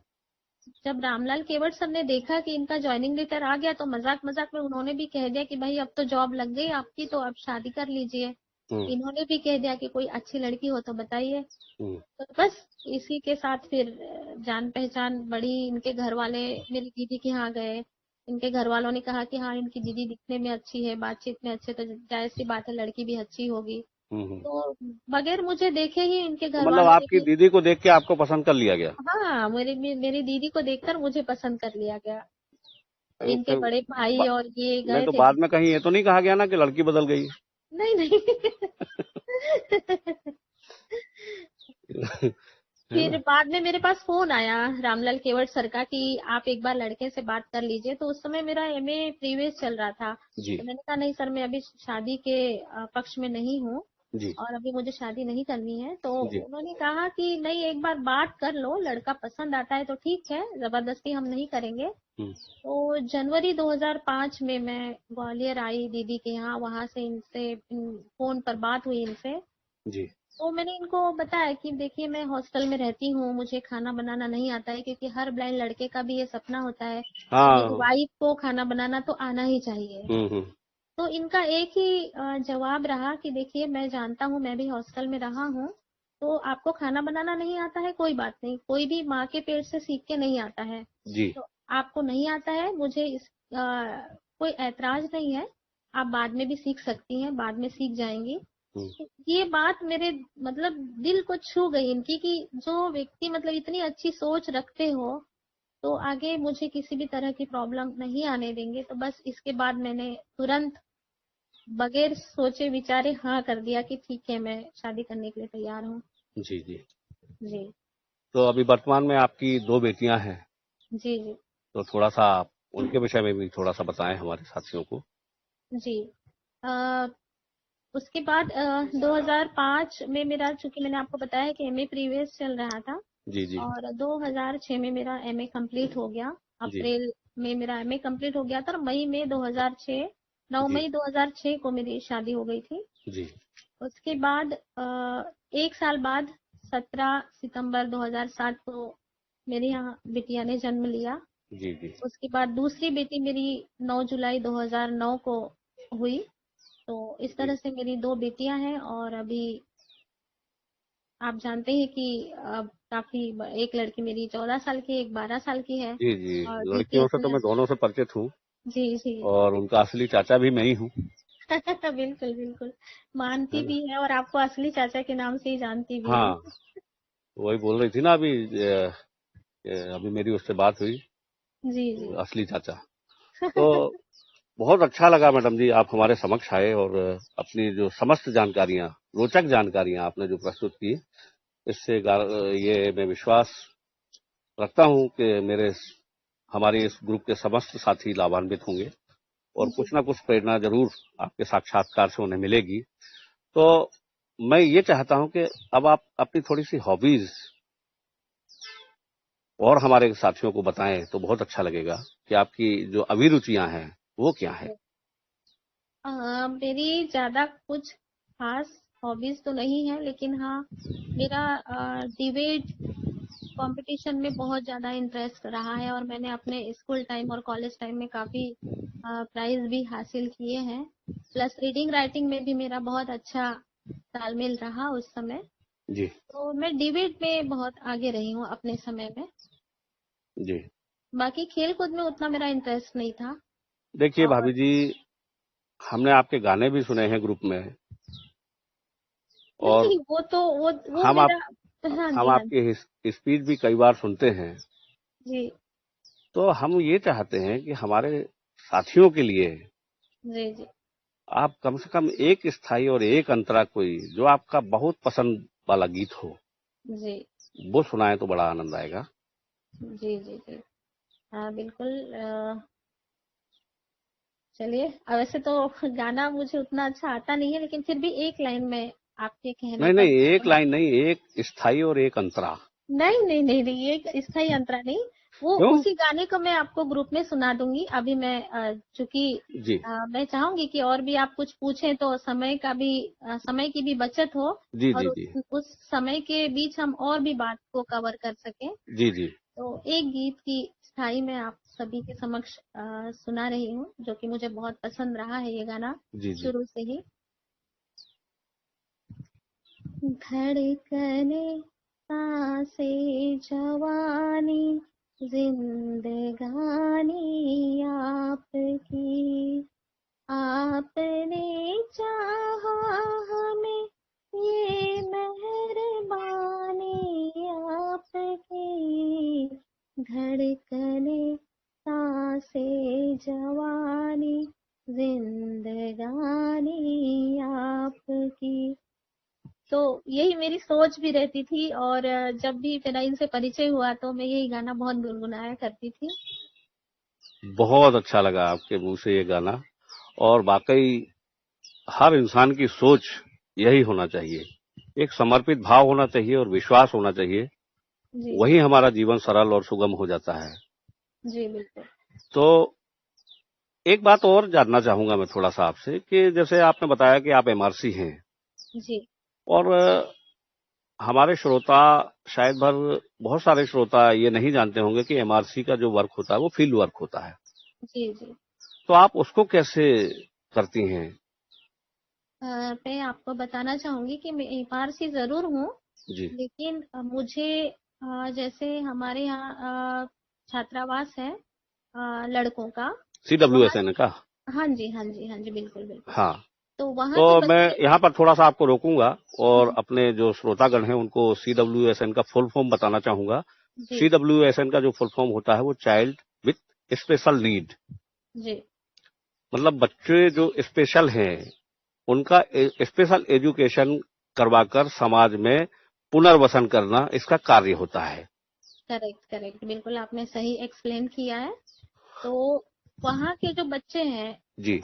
जब रामलाल केवट सर ने देखा कि इनका ज्वाइनिंग लेटर आ गया, तो मजाक मजाक में उन्होंने भी कह दिया कि भाई अब तो जॉब लग गई आपकी, तो अब शादी कर लीजिए। हम्म इन्होंने भी कह दिया कि कोई अच्छी लड़की हो तो बताइए। हम्म तो बस इसी के साथ फिर जान पहचान बढ़ी। इनके घर वाले मेरी दीदी के यहाँ गए। इनके घर वालों ने कहा कि हाँ, इनकी दीदी दिखने में अच्छी है, बातचीत में अच्छे, तो जाहिर सी बात है लड़की भी अच्छी होगी। हम्म। तो बगैर मुझे देखे ही इनके तो घर मतलब वालों ने आपकी भी, दीदी को देख के आपको पसंद कर लिया गया? हाँ, मेरी दीदी को देखकर मुझे पसंद कर लिया गया। इनके फिर बड़े भाई बा- और ये नहीं गए तो थे। बाद में कहीं ये तो नहीं कहा गया ना कि लड़की बदल गई? नहीं नहीं। है फिर ना? बाद में मेरे पास फोन आया रामलाल केवट सर का कि आप एक बार लड़के से बात कर लीजिए। तो उस समय मेरा एमए प्रीवियस चल रहा था। जी तो मैंने कहा नहीं सर, मैं अभी शादी के पक्ष में नहीं हूँ जी और अभी मुझे शादी नहीं करनी है। तो जी। उन्होंने कहा कि नहीं, एक बार बात कर लो, लड़का पसंद आता है तो ठीक है, जबरदस्ती हम नहीं करेंगे। हम्म तो जनवरी 2005 में मैं ग्वालियर आई दीदी के यहाँ। वहां से इनसे फोन पर बात हुई इनसे। जी। तो मैंने इनको बताया कि देखिए मैं हॉस्टल में रहती हूँ, मुझे खाना बनाना नहीं आता है, क्योंकि हर ब्लाइंड लड़के का भी ये सपना होता है कि एक हाँ। वाइफ को खाना बनाना तो आना ही चाहिए। हम्म। तो इनका एक ही जवाब रहा कि देखिए मैं जानता हूँ, मैं भी हॉस्टल में रहा हूँ, तो आपको खाना बनाना नहीं आता है, कोई बात नहीं, कोई भी माँ के पेट से सीख के नहीं आता है। जी। तो आपको नहीं आता है, मुझे कोई ऐतराज नहीं है, आप बाद में भी सीख सकती हैं, बाद में सीख जाएंगी। हम्म तो ये बात मेरे मतलब दिल को छू गई इनकी, कि जो व्यक्ति मतलब इतनी अच्छी सोच रखते हो, तो आगे मुझे किसी भी तरह की प्रॉब्लम नहीं आने देंगे। तो बस इसके बाद मैंने तुरंत बगैर सोचे विचारे हाँ कर दिया कि ठीक है, मैं शादी करने के लिए तैयार हूँ। जी जी। जी तो अभी वर्तमान में आपकी 2 बेटियां हैं, जी जी तो थोड़ा सा आप उनके विषय में भी थोड़ा सा बताएं हमारे साथियों को। जी। अ, उसके बाद 2005 में मेरा, चूंकि मैंने आपको बताया कि एमए प्रीवियस चल रहा था, जी जी और 2006 में मेरा एमए कंप्लीट हो गया। जी अप्रैल में मेरा एमए कंप्लीट हो गया था, और मई में 2006, 9 जी मई 2006 को मेरी शादी हो गई थी। जी उसके बाद एक साल बाद 17 सितंबर 2007 को मेरे यहाँ बिटिया ने जन्म लिया। जी जी। उसके बाद दूसरी बेटी मेरी 9 जुलाई 2009 को हुई। तो इस जी तरह से मेरी 2 बेटियां हैं, और अभी आप जानते हैं कि अब काफी एक लड़की मेरी 14 साल की, एक 12 साल की है, जी जी। और लड़कियों द्वितीय से तो मैं दोनों से परिचित हूँ, जी जी। और उनका असली चाचा भी मैं ही हूँ, बिल्कुल बिल्कुल, है मानती ना। भी है, और आपको असली चाचा के नाम से ही जानती भी है। हाँ, वही बोल रही थी ना अभी, अभी मेरी उससे बात हुई, जी जी असली चाचा। तो बहुत अच्छा लगा मैडम जी, आप हमारे समक्ष आए और अपनी जो समस्त जानकारियां, रोचक जानकारियां आपने जो प्रस्तुत की, इससे ये मैं विश्वास रखता हूं कि हमारे इस ग्रुप के समस्त साथी लाभान्वित होंगे, और जी। कुछ ना कुछ प्रेरणा जरूर आपके साक्षात्कार से उन्हें मिलेगी। तो मैं ये चाहता हूं कि अब आप अपनी थोड़ी सी हॉबीज और हमारे साथियों को बताएं तो बहुत अच्छा लगेगा, कि आपकी जो अभिरुचियां हैं वो क्या है। मेरी ज्यादा कुछ खास हॉबीज तो नहीं है, लेकिन हाँ, मेरा डिबेट कंपटीशन में बहुत ज्यादा इंटरेस्ट रहा है, और मैंने अपने स्कूल टाइम और कॉलेज टाइम में काफी प्राइज भी हासिल किए हैं। प्लस रीडिंग राइटिंग में भी मेरा बहुत अच्छा तालमेल रहा उस समय। जी तो मैं डिबेट में बहुत आगे रही हूँ अपने समय में। जी। बाकी खेल कूद में उतना मेरा इंटरेस्ट नहीं था। देखिए और भाभी जी, हमने आपके गाने भी सुने हैं ग्रुप में, और नहीं, वो हम आप मेरा। हाँ हम जी हाँ जी। आपकी स्पीच भी कई बार सुनते हैं। जी तो हम ये चाहते हैं कि हमारे साथियों के लिए जी जी आप कम से कम एक स्थाई और एक अंतरा, कोई जो आपका बहुत पसंद वाला गीत हो, जी वो सुनाएं तो बड़ा आनंद आएगा। जी जी जी। हाँ बिल्कुल। चलिए, वैसे तो गाना मुझे उतना अच्छा आता नहीं है, लेकिन फिर भी एक लाइन में आपके कहने नहीं पर नहीं, एक सुना। लाइन नहीं, एक स्थाई और एक अंतरा। नहीं नहीं नहीं नहीं, ये स्थाई अंतरा नहीं। वो क्यों? उसी गाने को मैं आपको ग्रुप में सुना दूंगी। अभी मैं चूंकि जी मैं चाहूंगी कि और भी आप कुछ पूछें, तो समय का भी समय की भी बचत हो, जी और जी जी उस समय के बीच हम और भी बात को कवर कर सकें। जी जी तो एक गीत की स्थाई मैं आप सभी के समक्ष सुना रही हूँ, जो कि मुझे बहुत पसंद रहा है ये गाना जी जी शुरू से ही। धड़कने सांसें जवानी, जिंदगानी आपकी, आपने चाहा हमें, ये मेहरबानी आपकी, धड़कने सांसें जवानी, जिंदगानी आपकी। तो यही मेरी सोच भी रहती थी, और जब भी मेरा इनसे परिचय हुआ तो मैं यही गाना बहुत गुनगुनाया करती थी। बहुत अच्छा लगा आपके मुंह से ये गाना, और वाकई हर इंसान की सोच यही होना चाहिए, एक समर्पित भाव होना चाहिए और विश्वास होना चाहिए, जी वही हमारा जीवन सरल और सुगम हो जाता है। जी बिल्कुल। तो एक बात और जानना चाहूंगा मैं थोड़ा सा आपसे, कि जैसे आपने बताया कि आप एमआरसी हैं, जी और हमारे श्रोता शायद बहुत सारे श्रोता ये नहीं जानते होंगे कि एमआरसी का जो वर्क होता है वो फील्ड वर्क होता है। जी जी। तो आप उसको कैसे करती हैं? मैं आपको बताना चाहूंगी कि मैं पारसी जरूर हूँ, जी। लेकिन मुझे जैसे हमारे यहाँ छात्रावास है लड़कों का। तो वहाँ, CWSN का? हाँ जी हाँ जी हाँ जी, बिल्कुल बिल्कुल। हाँ। तो वहाँ के तो मैं बच्चे। यहाँ पर थोड़ा सा आपको रोकूंगा, और जी अपने जो श्रोतागण हैं उनको CWSN का फुल फॉर्म बताना चाहूंगा। जी CWSN का जो फुल फॉर्म होता है वो चाइल्ड विथ स्पेशल नीड, जी मतलब बच्चे जो स्पेशल हैं उनका स्पेशल एजुकेशन करवाकर समाज में पुनर्वसन करना इसका कार्य होता है। करेक्ट करेक्ट, बिल्कुल आपने सही एक्सप्लेन किया है। तो वहाँ के जो बच्चे हैं, जी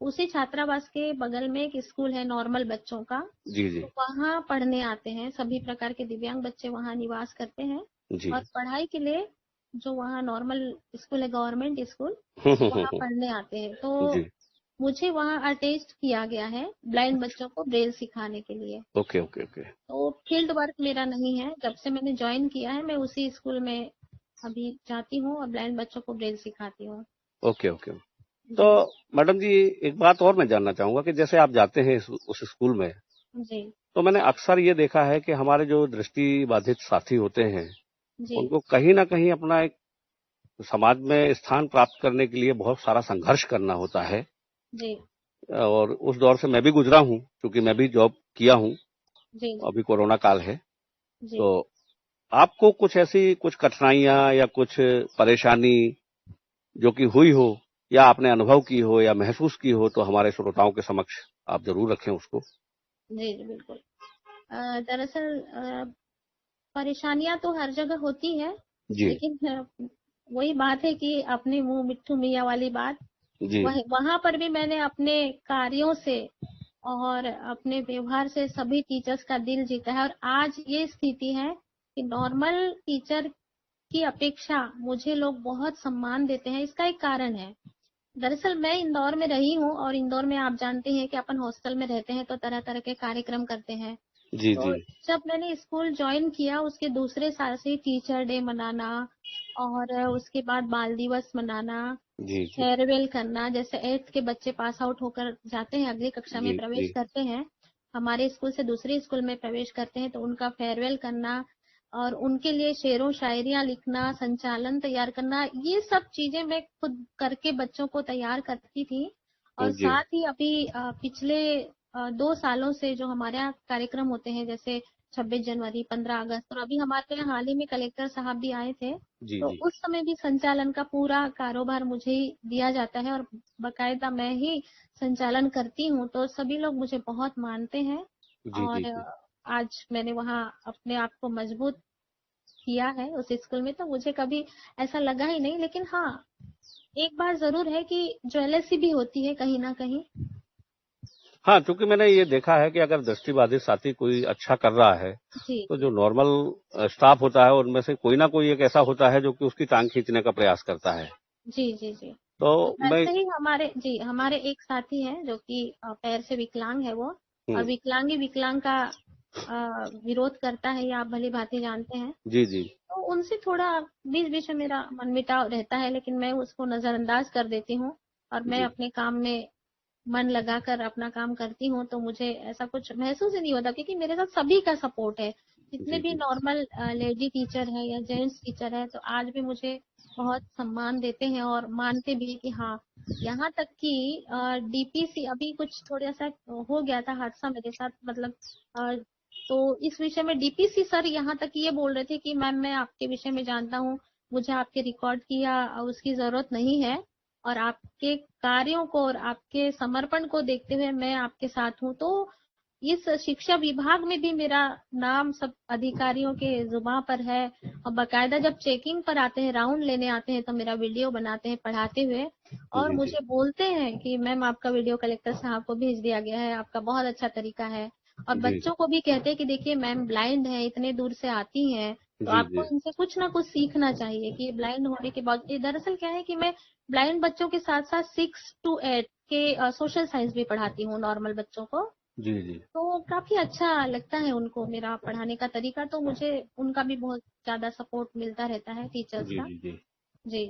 उसी छात्रावास के बगल में एक स्कूल है नॉर्मल बच्चों का। जी जी तो वहाँ पढ़ने आते हैं, सभी प्रकार के दिव्यांग बच्चे वहाँ निवास करते हैं। जी। और पढ़ाई के लिए जो वहाँ नॉर्मल स्कूल है, गवर्नमेंट स्कूल, वहाँ हम्म। पढ़ने आते हैं। तो जी। मुझे वहाँ अटेस्ट किया गया है ब्लाइंड बच्चों को ब्रेल सिखाने के लिए। Okay okay okay. तो फील्ड वर्क मेरा नहीं है, जब से मैंने ज्वाइन किया है मैं उसी स्कूल में अभी जाती हूँ और ब्लाइंड बच्चों को ब्रेल सिखाती हूँ। Okay okay. तो जी मैडम जी, एक बात और मैं जानना चाहूंगा कि जैसे आप जाते हैं उस स्कूल में, जी तो मैंने अक्सर ये देखा है कि हमारे जो दृष्टि बाधित साथी होते हैं, जी उनको कहीं ना कहीं अपना एक समाज में स्थान प्राप्त करने के लिए बहुत सारा संघर्ष करना होता है। जी और उस दौर से मैं भी गुजरा हूँ, क्योंकि मैं भी जॉब किया हूँ। जी जी अभी कोरोना काल है, जी। तो आपको कुछ ऐसी कुछ कठिनाइयां या कुछ परेशानी जो कि हुई हो, या आपने अनुभव की हो या महसूस की हो, तो हमारे श्रोताओं के समक्ष आप जरूर रखें उसको। जी जी बिल्कुल। दरअसल परेशानियां तो हर जगह होती है, जी लेकिन वही बात है कि अपने मुंह मिट्ठू मियाँ वाली बात। जी वहां पर भी मैंने अपने कार्यों से और अपने व्यवहार से सभी टीचर्स का दिल जीता है। और आज ये स्थिति है कि नॉर्मल टीचर की अपेक्षा मुझे लोग बहुत सम्मान देते हैं। इसका एक कारण है। दरअसल मैं इंदौर में रही हूँ, और इंदौर में आप जानते हैं कि अपन हॉस्टल में रहते हैं तो तरह तरह के कार्यक्रम करते हैं। जी जी तो जब मैंने स्कूल ज्वाइन किया उसके दूसरे साल से टीचर डे मनाना, और उसके बाद बाल दिवस मनाना, जी जी फेयरवेल करना, जैसे 8th के बच्चे पास आउट होकर जाते हैं, अगली कक्षा में जी प्रवेश जी करते हैं, हमारे स्कूल से दूसरे स्कूल में प्रवेश करते हैं, तो उनका फेयरवेल करना और उनके लिए शेरों शायरियां लिखना, संचालन तैयार करना, ये सब चीजें मैं खुद करके बच्चों को तैयार करती थी। और जी साथ ही अभी पिछले 2 सालों से जो हमारे यहाँ कार्यक्रम होते हैं, जैसे 26 जनवरी, 15 अगस्त, और अभी हमारे यहाँ हाल ही में कलेक्टर साहब भी आए थे, जी तो जी उस समय भी संचालन का पूरा कारोबार मुझे ही दिया जाता है और बाकायदा मैं ही संचालन करती हूँ। तो सभी लोग मुझे बहुत मानते हैं। जी जी और जी। आज मैंने वहाँ अपने आप को मजबूत किया है उस स्कूल में, तो मुझे कभी ऐसा लगा ही नहीं। लेकिन हाँ, एक बात जरूर है कि जेलसी भी होती है कहीं ना कहीं। हाँ, क्योंकि मैंने ये देखा है कि अगर दृष्टिबाधित साथी कोई अच्छा कर रहा है, जी तो जो जी नॉर्मल स्टाफ होता है उनमें से कोई ना कोई एक ऐसा होता है जो कि उसकी टांग खींचने का प्रयास करता है। जी जी जी। तो तो मैं वैसे ही हमारे एक साथी हैं जो कि पैर से विकलांग है वो। और हम्म। विकलांग ही विकलांग का विरोध करता है, ये आप भली भांति जानते हैं। जी जी तो उनसे थोड़ा बीच बीच में मेरा मनमुटाव रहता है, लेकिन मैं उसको नजरअंदाज कर देती हूँ और मैं जी अपने काम में मन लगाकर अपना काम करती हूँ। तो मुझे ऐसा कुछ महसूस ही नहीं होता, क्योंकि मेरे साथ सभी का सपोर्ट है। जितने जी भी जी नॉर्मल लेडी टीचर है या जेंट्स टीचर है, तो आज भी मुझे बहुत सम्मान देते हैं और मानते भी हैं कि हाँ, यहाँ तक कि डीपीसी अभी कुछ थोड़ा सा हो गया था हादसा मेरे साथ, मतलब तो इस विषय में डीपीसी सर यहाँ तक ये बोल रहे थे कि मैम, मैं आपके विषय में जानता हूँ, मुझे आपके रिकॉर्ड की या उसकी जरूरत नहीं है, और आपके कार्यों को और आपके समर्पण को देखते हुए मैं आपके साथ हूँ। तो इस शिक्षा विभाग में भी मेरा नाम सब अधिकारियों के जुबान पर है। और बकायदा जब चेकिंग पर आते हैं, राउंड लेने आते हैं, तो मेरा वीडियो बनाते हैं पढ़ाते हुए, और जी जी मुझे बोलते हैं कि मैम, आपका वीडियो कलेक्टर साहब को भेज दिया गया है, आपका बहुत अच्छा तरीका है। और जी बच्चों को भी कहते हैं कि देखिए मैम ब्लाइंड है, इतने दूर से आती हैं, तो जी आपको जी इनसे कुछ ना कुछ सीखना चाहिए कि ब्लाइंड होने के बाद। ये दरअसल क्या है कि मैं ब्लाइंड बच्चों के साथ साथ 6 to 8 के सोशल साइंस भी पढ़ाती हूँ नॉर्मल बच्चों को। जी जी तो काफी अच्छा लगता है उनको मेरा पढ़ाने का तरीका, तो मुझे उनका भी बहुत ज्यादा सपोर्ट मिलता रहता है, टीचर्स जी का। जी जी। जी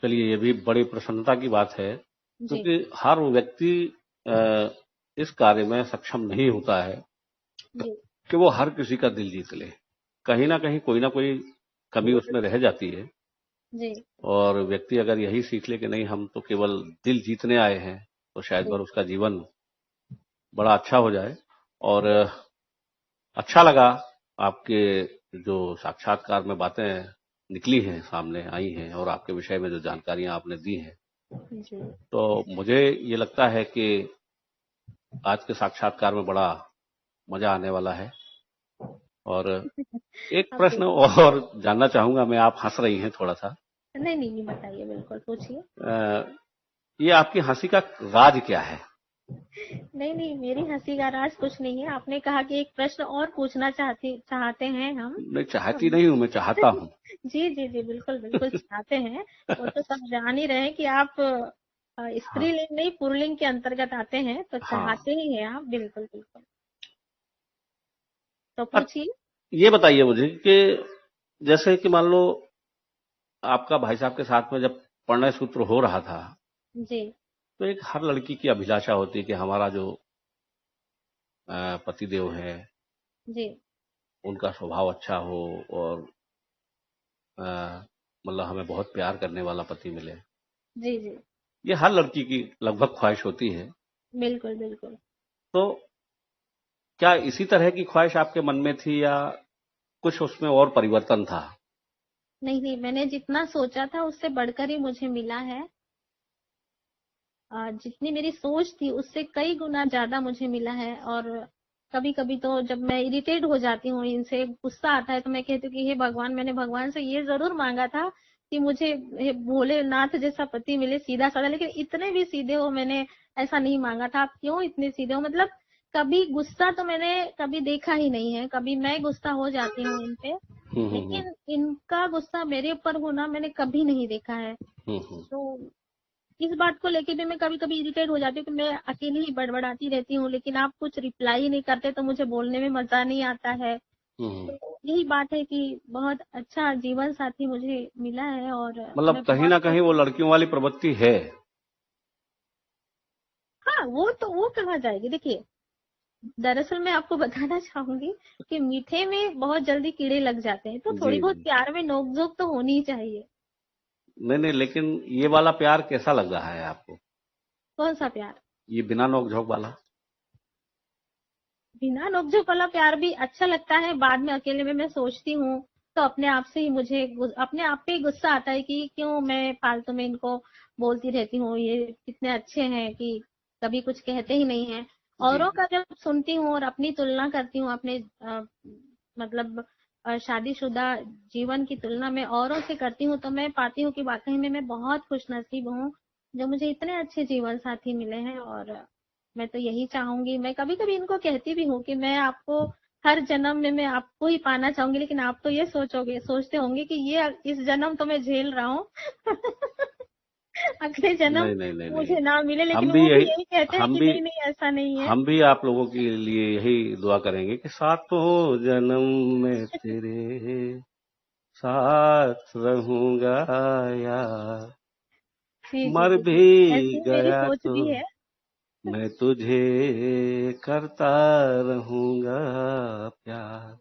चलिए, ये भी बड़ी प्रसन्नता की बात है, जी क्योंकि हर व्यक्ति अ, इस कार्य में सक्षम नहीं होता है जी कि वो हर किसी का दिल जीत ले। कहीं ना कोई कमी उसमें रह जाती है। जी और व्यक्ति अगर यही सीख ले कि नहीं, हम तो केवल दिल जीतने आए हैं, तो शायद जी भर उसका जीवन बड़ा अच्छा हो जाए। और अच्छा लगा आपके जो साक्षात्कार में बातें निकली हैं, सामने आई हैं, और आपके विषय में जो जानकारियां आपने दी हैं, जी तो मुझे ये लगता है कि आज के साक्षात्कार में बड़ा मजा आने वाला है। और एक अब प्रश्न और जानना चाहूंगा मैं, आप हंस रही हैं थोड़ा सा। नहीं नहीं नहीं, बताइए, बिल्कुल पूछिए। ये आपकी हंसी का राज क्या है? नहीं नहीं, मेरी हंसी का राज कुछ नहीं है। आपने कहा कि एक प्रश्न और पूछना चाहते हैं हम। मैं चाहती नहीं हूँ, मैं चाहता हूँ। जी जी जी, बिल्कुल बिल्कुल चाहते हैं। वो तो सब जान ही रहे हैं कि आप हाँ स्त्रीलिंग नहीं पुल्लिंग के अंतर्गत आते हैं, तो हाँ। चाहते ही हैं आप, बिल्कुल बिल्कुल। तो अब पूछिए। ये बताइए मुझे कि जैसे कि मान लो आपका भाई साहब के साथ में जब प्रणय सूत्र हो रहा था, जी तो एक हर लड़की की अभिलाषा होती है कि हमारा जो पतिदेव है जी उनका स्वभाव अच्छा हो, और अ, मतलब हमें बहुत प्यार करने वाला पति मिले। जी जी, ये हर लड़की की लगभग ख्वाहिश होती है। बिल्कुल बिल्कुल। तो क्या इसी तरह की ख्वाहिश आपके मन में थी, या कुछ उसमें और परिवर्तन था? नहीं नहीं, मैंने जितना सोचा था उससे बढ़कर ही मुझे मिला है। जितनी मेरी सोच थी उससे कई गुना ज्यादा मुझे मिला है। और कभी कभी तो जब मैं इरिटेट हो जाती हूँ, इनसे गुस्सा आता है, तो मैं कहती हूँ कि हे भगवान, मैंने भगवान से ये जरूर मांगा था कि मुझे हे भोलेनाथ जैसा पति मिले, सीधा साधा, लेकिन इतने भी सीधे हो मैंने ऐसा नहीं मांगा था। आप क्यों इतने सीधे हो? मतलब कभी गुस्सा तो मैंने कभी देखा ही नहीं है। कभी मैं गुस्सा हो जाती हूँ इन पे, हम्म। लेकिन इनका गुस्सा मेरे ऊपर होना मैंने कभी नहीं देखा है। हम्म। तो इस बात को लेके भी मैं कभी कभी इरिटेट हो जाती हूँ कि मैं अकेली ही बड़बड़ाती रहती हूँ, लेकिन आप कुछ रिप्लाई ही नहीं करते, तो मुझे बोलने में मजा नहीं आता है। हम्म। तो यही बात है कि बहुत अच्छा जीवन साथी मुझे मिला है और मतलब मैं कहीं बहुत ना कहीं खुश वो हूँ। लड़कियों वाली प्रवृत्ति है। हाँ, वो तो वो कहा जाएगी। देखिए, दरअसल मैं आपको बताना चाहूंगी कि मीठे में बहुत जल्दी कीड़े लग जाते हैं, तो जी थोड़ी बहुत जी। प्यार में नोक-झोंक तो होनी ही चाहिए। नहीं नहीं, लेकिन ये वाला प्यार कैसा लग रहा है आपको? कौन सा प्यार? ये बिना नोक झोंक वाला? बिना नोक-झोंक वाला प्यार भी अच्छा लगता है। बाद में अकेले में मैं सोचती हूँ तो अपने आप से ही मुझे अपने आप पे ही गुस्सा आता है कि क्यों मैं फालतू में इनको बोलती रहती हूँ, ये कितने अच्छे हैं कि कभी कुछ कहते ही नहीं है। जी औरों जी। का जब सुनती हूँ और अपनी तुलना करती हूँ, अपने मतलब शादीशुदा जीवन की तुलना में औरों से करती हूँ, तो मैं पाती हूँ कि वाकई में मैं बहुत खुशनसीब हूँ जो मुझे इतने अच्छे जीवन साथी मिले हैं। और मैं तो यही चाहूंगी, मैं कभी कभी इनको कहती भी हूँ कि मैं आपको हर जन्म में मैं आपको ही पाना चाहूंगी, लेकिन आप तो ये सोचते होंगे कि ये इस जन्म तो मैं झेल रहा हूँ अगले जन्म नहीं नहीं नहीं नहीं। मुझे ना मिले, लेकिन हम भी वो भी यही यही कहते हैं हम कि भी नहीं नहीं, ऐसा नहीं है। हम भी आप लोगों के लिए यही दुआ करेंगे कि सातों जन्म में तेरे साथ रहूंगा यार, जी जी मर जी, भी ऐसी मेरी गया सोच तो भी है। मैं तुझे करता रहूंगा प्यार।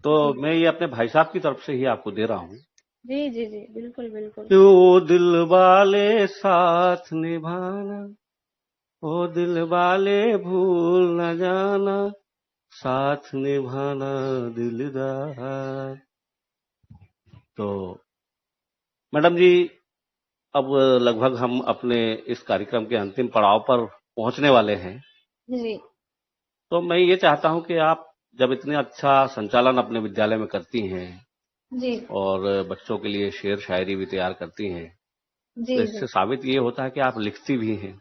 तो जी मैं ये अपने भाई साहब की तरफ से ही आपको दे रहा हूँ जी जी जी, बिल्कुल बिल्कुल। कि वो दिल वाले साथ निभाना, ओ दिल वाले भूल न जाना, साथ निभाना दिलदार। तो मैडम जी, अब लगभग हम अपने इस कार्यक्रम के अंतिम पड़ाव पर पहुंचने वाले हैं। जी तो मैं ये चाहता हूं कि आप जब इतने अच्छा संचालन अपने विद्यालय में करती हैं जी और बच्चों के लिए शेर शायरी भी तैयार करती हैं, जी तो जी। इससे साबित ये होता है कि आप लिखती भी हैं।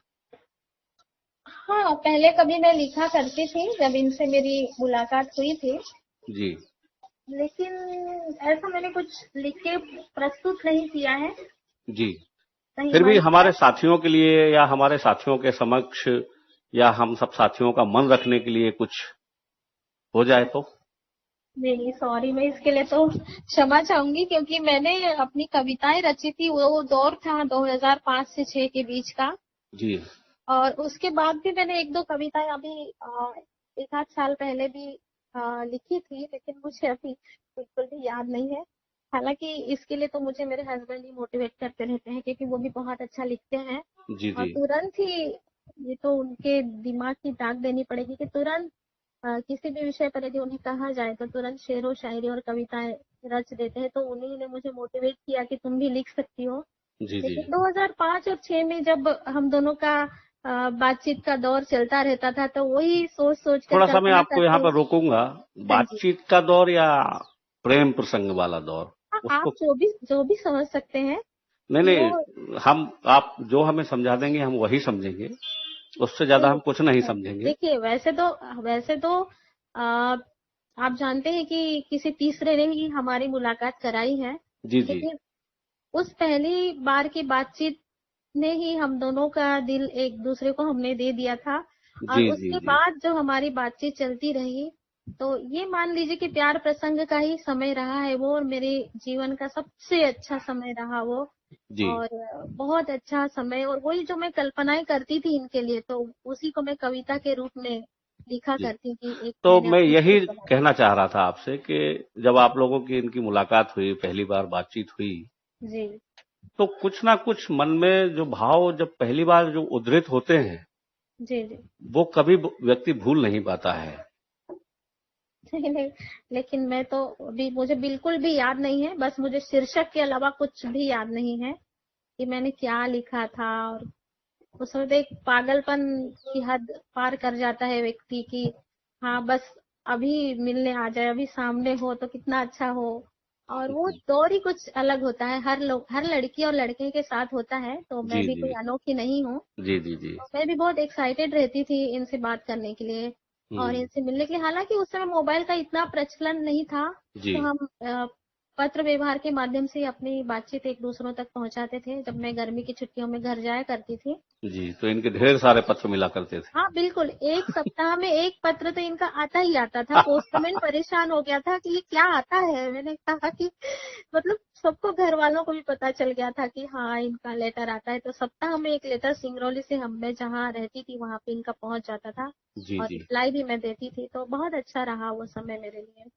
हाँ, पहले कभी मैं लिखा करती थी जब इनसे मेरी मुलाकात हुई थी, जी लेकिन ऐसा मैंने कुछ लिख के प्रस्तुत नहीं किया है, जी। कहीं फिर भी मन किया हमारे है। साथियों के लिए या हमारे साथियों के समक्ष या हम सब साथियों का मन रखने के लिए कुछ हो जाए तो? नहीं सॉरी, मैं इसके लिए तो क्षमा चाहूंगी, क्योंकि मैंने अपनी कविताएं रची थी, वो दौर था 2005 से 6 के बीच का। जी और उसके बाद भी मैंने एक दो कविताएं अभी एक आध साल पहले भी लिखी थी, लेकिन मुझे अभी बिल्कुल भी याद नहीं है। हालांकि इसके लिए तो मुझे मेरे हस्बैंड ही मोटिवेट करते रहते हैं, क्योंकि वो भी बहुत अच्छा लिखते हैं। जी और जी। तुरंत ही, ये तो उनके दिमाग की ताक देनी पड़ेगी कि तुरंत किसी भी विषय पर यदि उन्हें कहा जाए तो तुरंत शेरो शायरी और कविताएं रच देते हैं। तो उन्हीं ने मुझे मोटिवेट किया कि तुम भी लिख सकती हो। जी जी। लेकिन 2005 और 6 में जब हम दोनों का बातचीत का दौर चलता रहता था, तो वही सोच सोच कर थोड़ा सा मैं कल्पना आपको यहाँ करते। पर रोकूंगा। हाँ जी। बातचीत का दौर या प्रेम प्रसंग वाला दौर, हाँ, आप उसको जो भी समझ सकते हैं नहीं कि वो। नहीं, हम आप जो हमें समझा देंगे हम वही समझेंगे, उससे ज्यादा नहीं, हम कुछ नहीं समझेंगे। देखिए, वैसे तो आ, आप जानते हैं कि किसी तीसरे ने ही हमारी मुलाकात कराई है, जी जी लेकिन उस पहली बार की बातचीत ने ही हम दोनों का दिल एक दूसरे को हमने दे दिया था। और जी जी उसके जी बाद जो हमारी बातचीत चलती रही, तो ये मान लीजिए कि प्यार प्रसंग का ही समय रहा है वो, और मेरे जीवन का सबसे अच्छा समय रहा वो। जी। और बहुत अच्छा समय, और वही जो मैं कल्पनाएं करती थी इनके लिए, तो उसी को मैं कविता के रूप में लिखा जी करती थी। एक तो मैंने मैं अपनी यही स्क्रिप्ट बनाई। कहना चाह रहा था आपसे कि जब आप लोगों की इनकी मुलाकात हुई, पहली बार बातचीत हुई, जी तो कुछ ना कुछ मन में जो भाव जब पहली बार जो उद्धृत होते हैं, जी जी। वो कभी व्यक्ति भूल नहीं पाता है। नहीं नहीं, लेकिन मैं तो अभी, मुझे बिल्कुल भी याद नहीं है, बस मुझे शीर्षक के अलावा कुछ भी याद नहीं है कि मैंने क्या लिखा था। और उस वक्त एक पागलपन की हद पार कर जाता है व्यक्ति की। हाँ, बस अभी मिलने आ जाए, अभी सामने हो तो कितना अच्छा हो। और वो जी दौर ही कुछ अलग होता है, हर लड़की और लड़के के साथ होता है, तो मैं जी भी जी कोई अनोखी नहीं हूँ। जी जी जी। तो मैं भी बहुत एक्साइटेड रहती थी इनसे बात करने के लिए और हम्म। इनसे मिलने के लिए। हालांकि उस समय मोबाइल का इतना प्रचलन नहीं था, जी तो हम पत्र व्यवहार के माध्यम से अपनी बातचीत एक दूसरों तक पहुंचाते थे, जब मैं गर्मी की छुट्टियों में घर जाया करती थी। जी। तो इनके ढेर सारे पत्र मिला करते थे। हाँ बिल्कुल, एक सप्ताह में एक पत्र तो इनका आता ही आता था। पोस्टमैन परेशान हो गया था कि ये क्या आता है। मैंने कहा कि मतलब सबको, घर वालों को भी पता चल गया था कि हाँ इनका लेटर आता है। तो सप्ताह में एक लेटर सिंगरौली से मैं जहाँ रहती थी वहां पे इनका पहुंच जाता था, जी और जी। रिप्लाई भी मैं देती थी। तो बहुत अच्छा रहा वो समय मेरे लिए।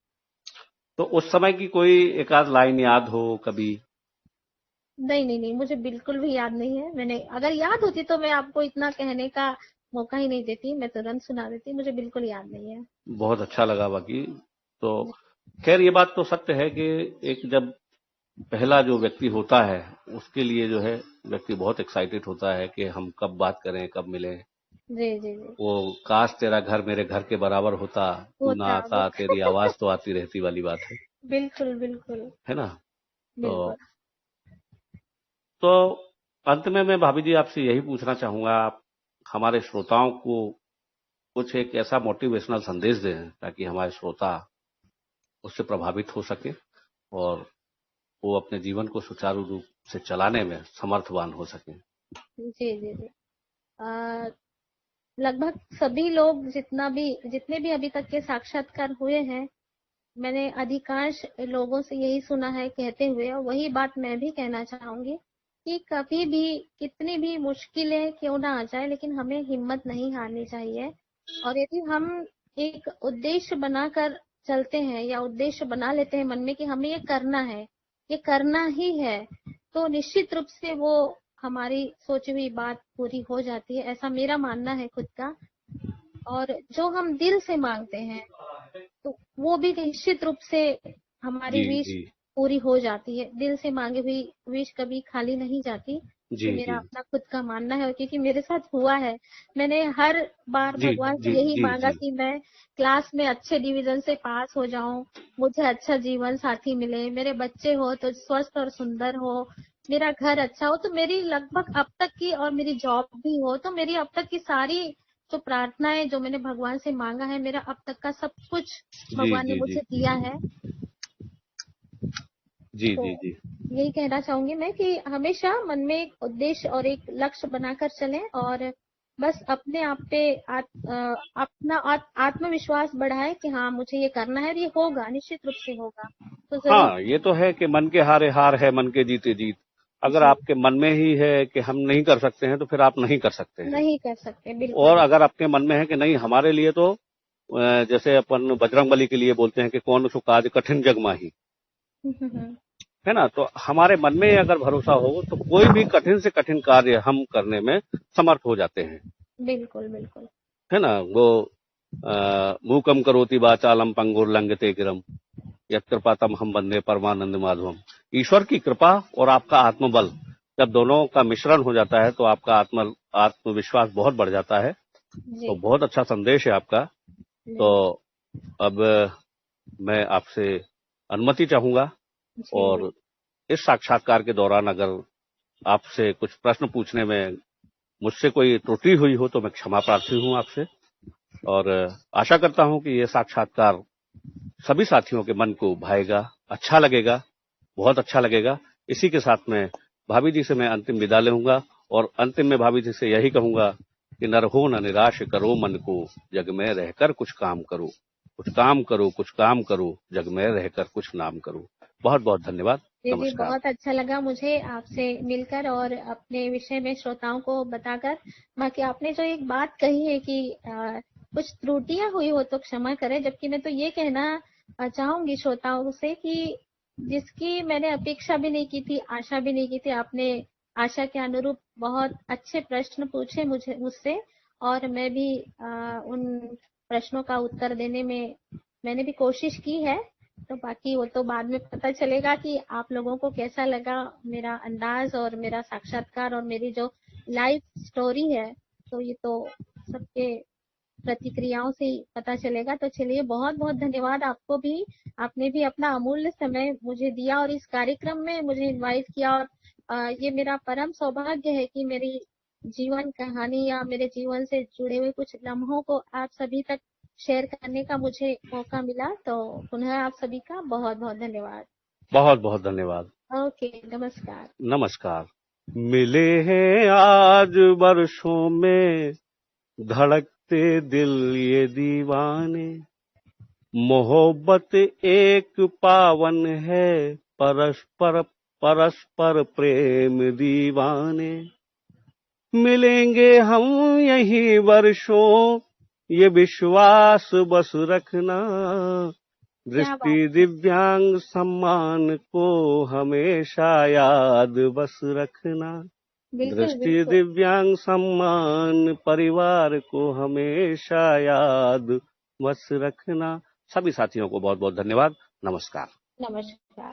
तो उस समय की कोई एक आध लाइन याद हो कभी? नहीं नहीं नहीं, मुझे बिल्कुल भी याद नहीं है। मैंने, अगर याद होती तो मैं आपको इतना कहने का मौका ही नहीं देती, मैं तुरंत सुना देती। मुझे बिल्कुल याद नहीं है। बहुत अच्छा लगा बाकी। तो खैर ये बात तो सत्य है कि एक जब पहला जो व्यक्ति होता है, उसके लिए जो है व्यक्ति बहुत एक्साइटेड होता है कि हम कब बात करें, कब मिलें। जी जी जी। वो काश तेरा घर मेरे घर के बराबर होता, तू ना होता आता तेरी आवाज तो आती रहती वाली बात बिल्कुल बिल्कुल है ना? तो बिल्कुल। तो अंत में मैं भाभी जी आपसे यही पूछना चाहूंगा, आप हमारे श्रोताओं को कुछ एक ऐसा मोटिवेशनल संदेश दें ताकि हमारे श्रोता उससे प्रभावित हो सके और वो अपने जीवन को सुचारू रूप से चलाने में समर्थवान हो सके। जी जी जी। आ, लगभग सभी लोग, जितने भी अभी तक के साक्षात्कार हुए हैं, मैंने अधिकांश लोगों से यही सुना है कहते हुए, और वही बात मैं भी कहना चाहूंगी कि कभी भी कितनी भी मुश्किलें क्यों ना आ जाए, लेकिन हमें हिम्मत नहीं हारनी चाहिए। और यदि हम एक उद्देश्य बनाकर चलते हैं, या उद्देश्य बना लेते हैं मन में कि हमें ये करना है, ये करना ही है, तो निश्चित रूप से वो हमारी सोची हुई बात पूरी हो जाती है। ऐसा मेरा मानना है खुद का। और जो हम दिल से मांगते हैं, तो वो भी निश्चित रूप से हमारी जी विश जी पूरी हो जाती है। दिल से मांगी हुई विश कभी खाली नहीं जाती। जी ये मेरा जी अपना खुद का मानना है, क्योंकि मेरे साथ हुआ है। मैंने हर बार जी भगवान से जी यही जी मांगा जी कि मैं क्लास में अच्छे डिवीजन से पास हो जाऊं, मुझे अच्छा जीवन साथी मिले, मेरे बच्चे हो तो स्वस्थ और सुंदर हो, मेरा घर अच्छा हो। तो मेरी लगभग अब तक की, और मेरी जॉब भी हो, तो मेरी अब तक की सारी जो प्रार्थनाएं जो मैंने भगवान से मांगा है, मेरा अब तक का सब कुछ जी भगवान ने जी जी मुझे दिया है। जी तो जी जी। यही कहना चाहूंगी मैं कि हमेशा मन में एक उद्देश्य और एक लक्ष्य बनाकर चलें, और बस अपने आप पे अपना आत्मविश्वास बढ़ाए कि हाँ मुझे ये करना है, और ये होगा, निश्चित रूप से होगा। तो जरूर। हाँ ये तो है कि मन के हारे हार है, मन के जीते जीत। अगर जी, आपके मन में ही है कि हम नहीं कर सकते हैं तो फिर आप नहीं कर सकते हैं। नहीं कर सकते, बिल्कुल और बिल्कुल। अगर आपके मन में है कि नहीं हमारे लिए तो जैसे अपन बजरंगबली के लिए बोलते हैं कि कौन सो काज कठिन जग माही, है ना? तो हमारे मन में अगर भरोसा हो तो कोई भी कठिन से कठिन कार्य हम करने में समर्थ हो जाते हैं, बिल्कुल बिल्कुल। है ना? वो मूकम करोति वाचालम पंगुर लंघते गिरम यत् कृपातम हम बंदे परमानंद माधवम। ईश्वर की कृपा और आपका आत्मबल जब दोनों का मिश्रण हो जाता है तो आपका आत्मविश्वास बहुत बढ़ जाता है। जी। तो बहुत अच्छा संदेश है आपका। जी। तो अब मैं आपसे अनुमति चाहूंगा जी। और इस साक्षात्कार के दौरान अगर आपसे कुछ प्रश्न पूछने में मुझसे कोई त्रुटि हुई हो तो मैं क्षमा प्रार्थी हूं आपसे, और आशा करता हूं कि यह साक्षात्कार सभी साथियों के मन को भाएगा, अच्छा लगेगा, बहुत अच्छा लगेगा। इसी के साथ में भाभी जी से मैं अंतिम विदा लूंगा और अंतिम में भाभी जी से यही कहूंगा कि नर हो न निराश करो मन को, जग में रहकर कुछ काम करो, कुछ काम करो, कुछ काम करो, जग में रहकर कुछ नाम करो। बहुत बहुत धन्यवाद। जी। जी, नमस्कार। बहुत अच्छा लगा मुझे आपसे मिलकर और अपने विषय में श्रोताओं को बताकर। बाकी आपने जो एक बात कही है कि कुछ त्रुटियां हुई हो तो क्षमा करें, जबकि मैं तो ये कहना चाहूंगी श्रोताओं से कि जिसकी मैंने अपेक्षा भी नहीं की थी, आशा भी नहीं की थी, आपने आशा के अनुरूप बहुत अच्छे प्रश्न पूछे मुझसे, और मैं भी उन प्रश्नों का उत्तर देने में मैंने भी कोशिश की है। तो बाकी वो तो बाद में पता चलेगा कि आप लोगों को कैसा लगा मेरा अंदाज और मेरा साक्षात्कार और मेरी जो लाइफ स्टोरी है। तो ये तो सबके प्रतिक्रियाओं से ही पता चलेगा। तो चलिए, बहुत बहुत धन्यवाद आपको भी। आपने भी अपना अमूल्य समय मुझे दिया और इस कार्यक्रम में मुझे इनवाइट किया, और ये मेरा परम सौभाग्य है कि मेरी जीवन कहानी या मेरे जीवन से जुड़े हुए कुछ लम्हों को आप सभी तक शेयर करने का मुझे मौका मिला। तो पुनः आप सभी का बहुत बहुत धन्यवाद। बहुत बहुत धन्यवाद। ओके, नमस्कार। नमस्कार। मिले हैं आज वर्षों में धड़कते दिल ये दीवाने, मोहब्बत एक पावन है, परस्पर परस्पर प्रेम दीवाने। मिलेंगे हम यही वर्षों, ये विश्वास बस रखना, क्या बात दृष्टि है। दिव्यांग सम्मान को हमेशा याद बस रखना, बिल्कुल दृष्टि बिल्कुल। दिव्यांग सम्मान परिवार को हमेशा याद बस रखना। सभी साथियों को बहुत बहुत धन्यवाद। नमस्कार। नमस्कार।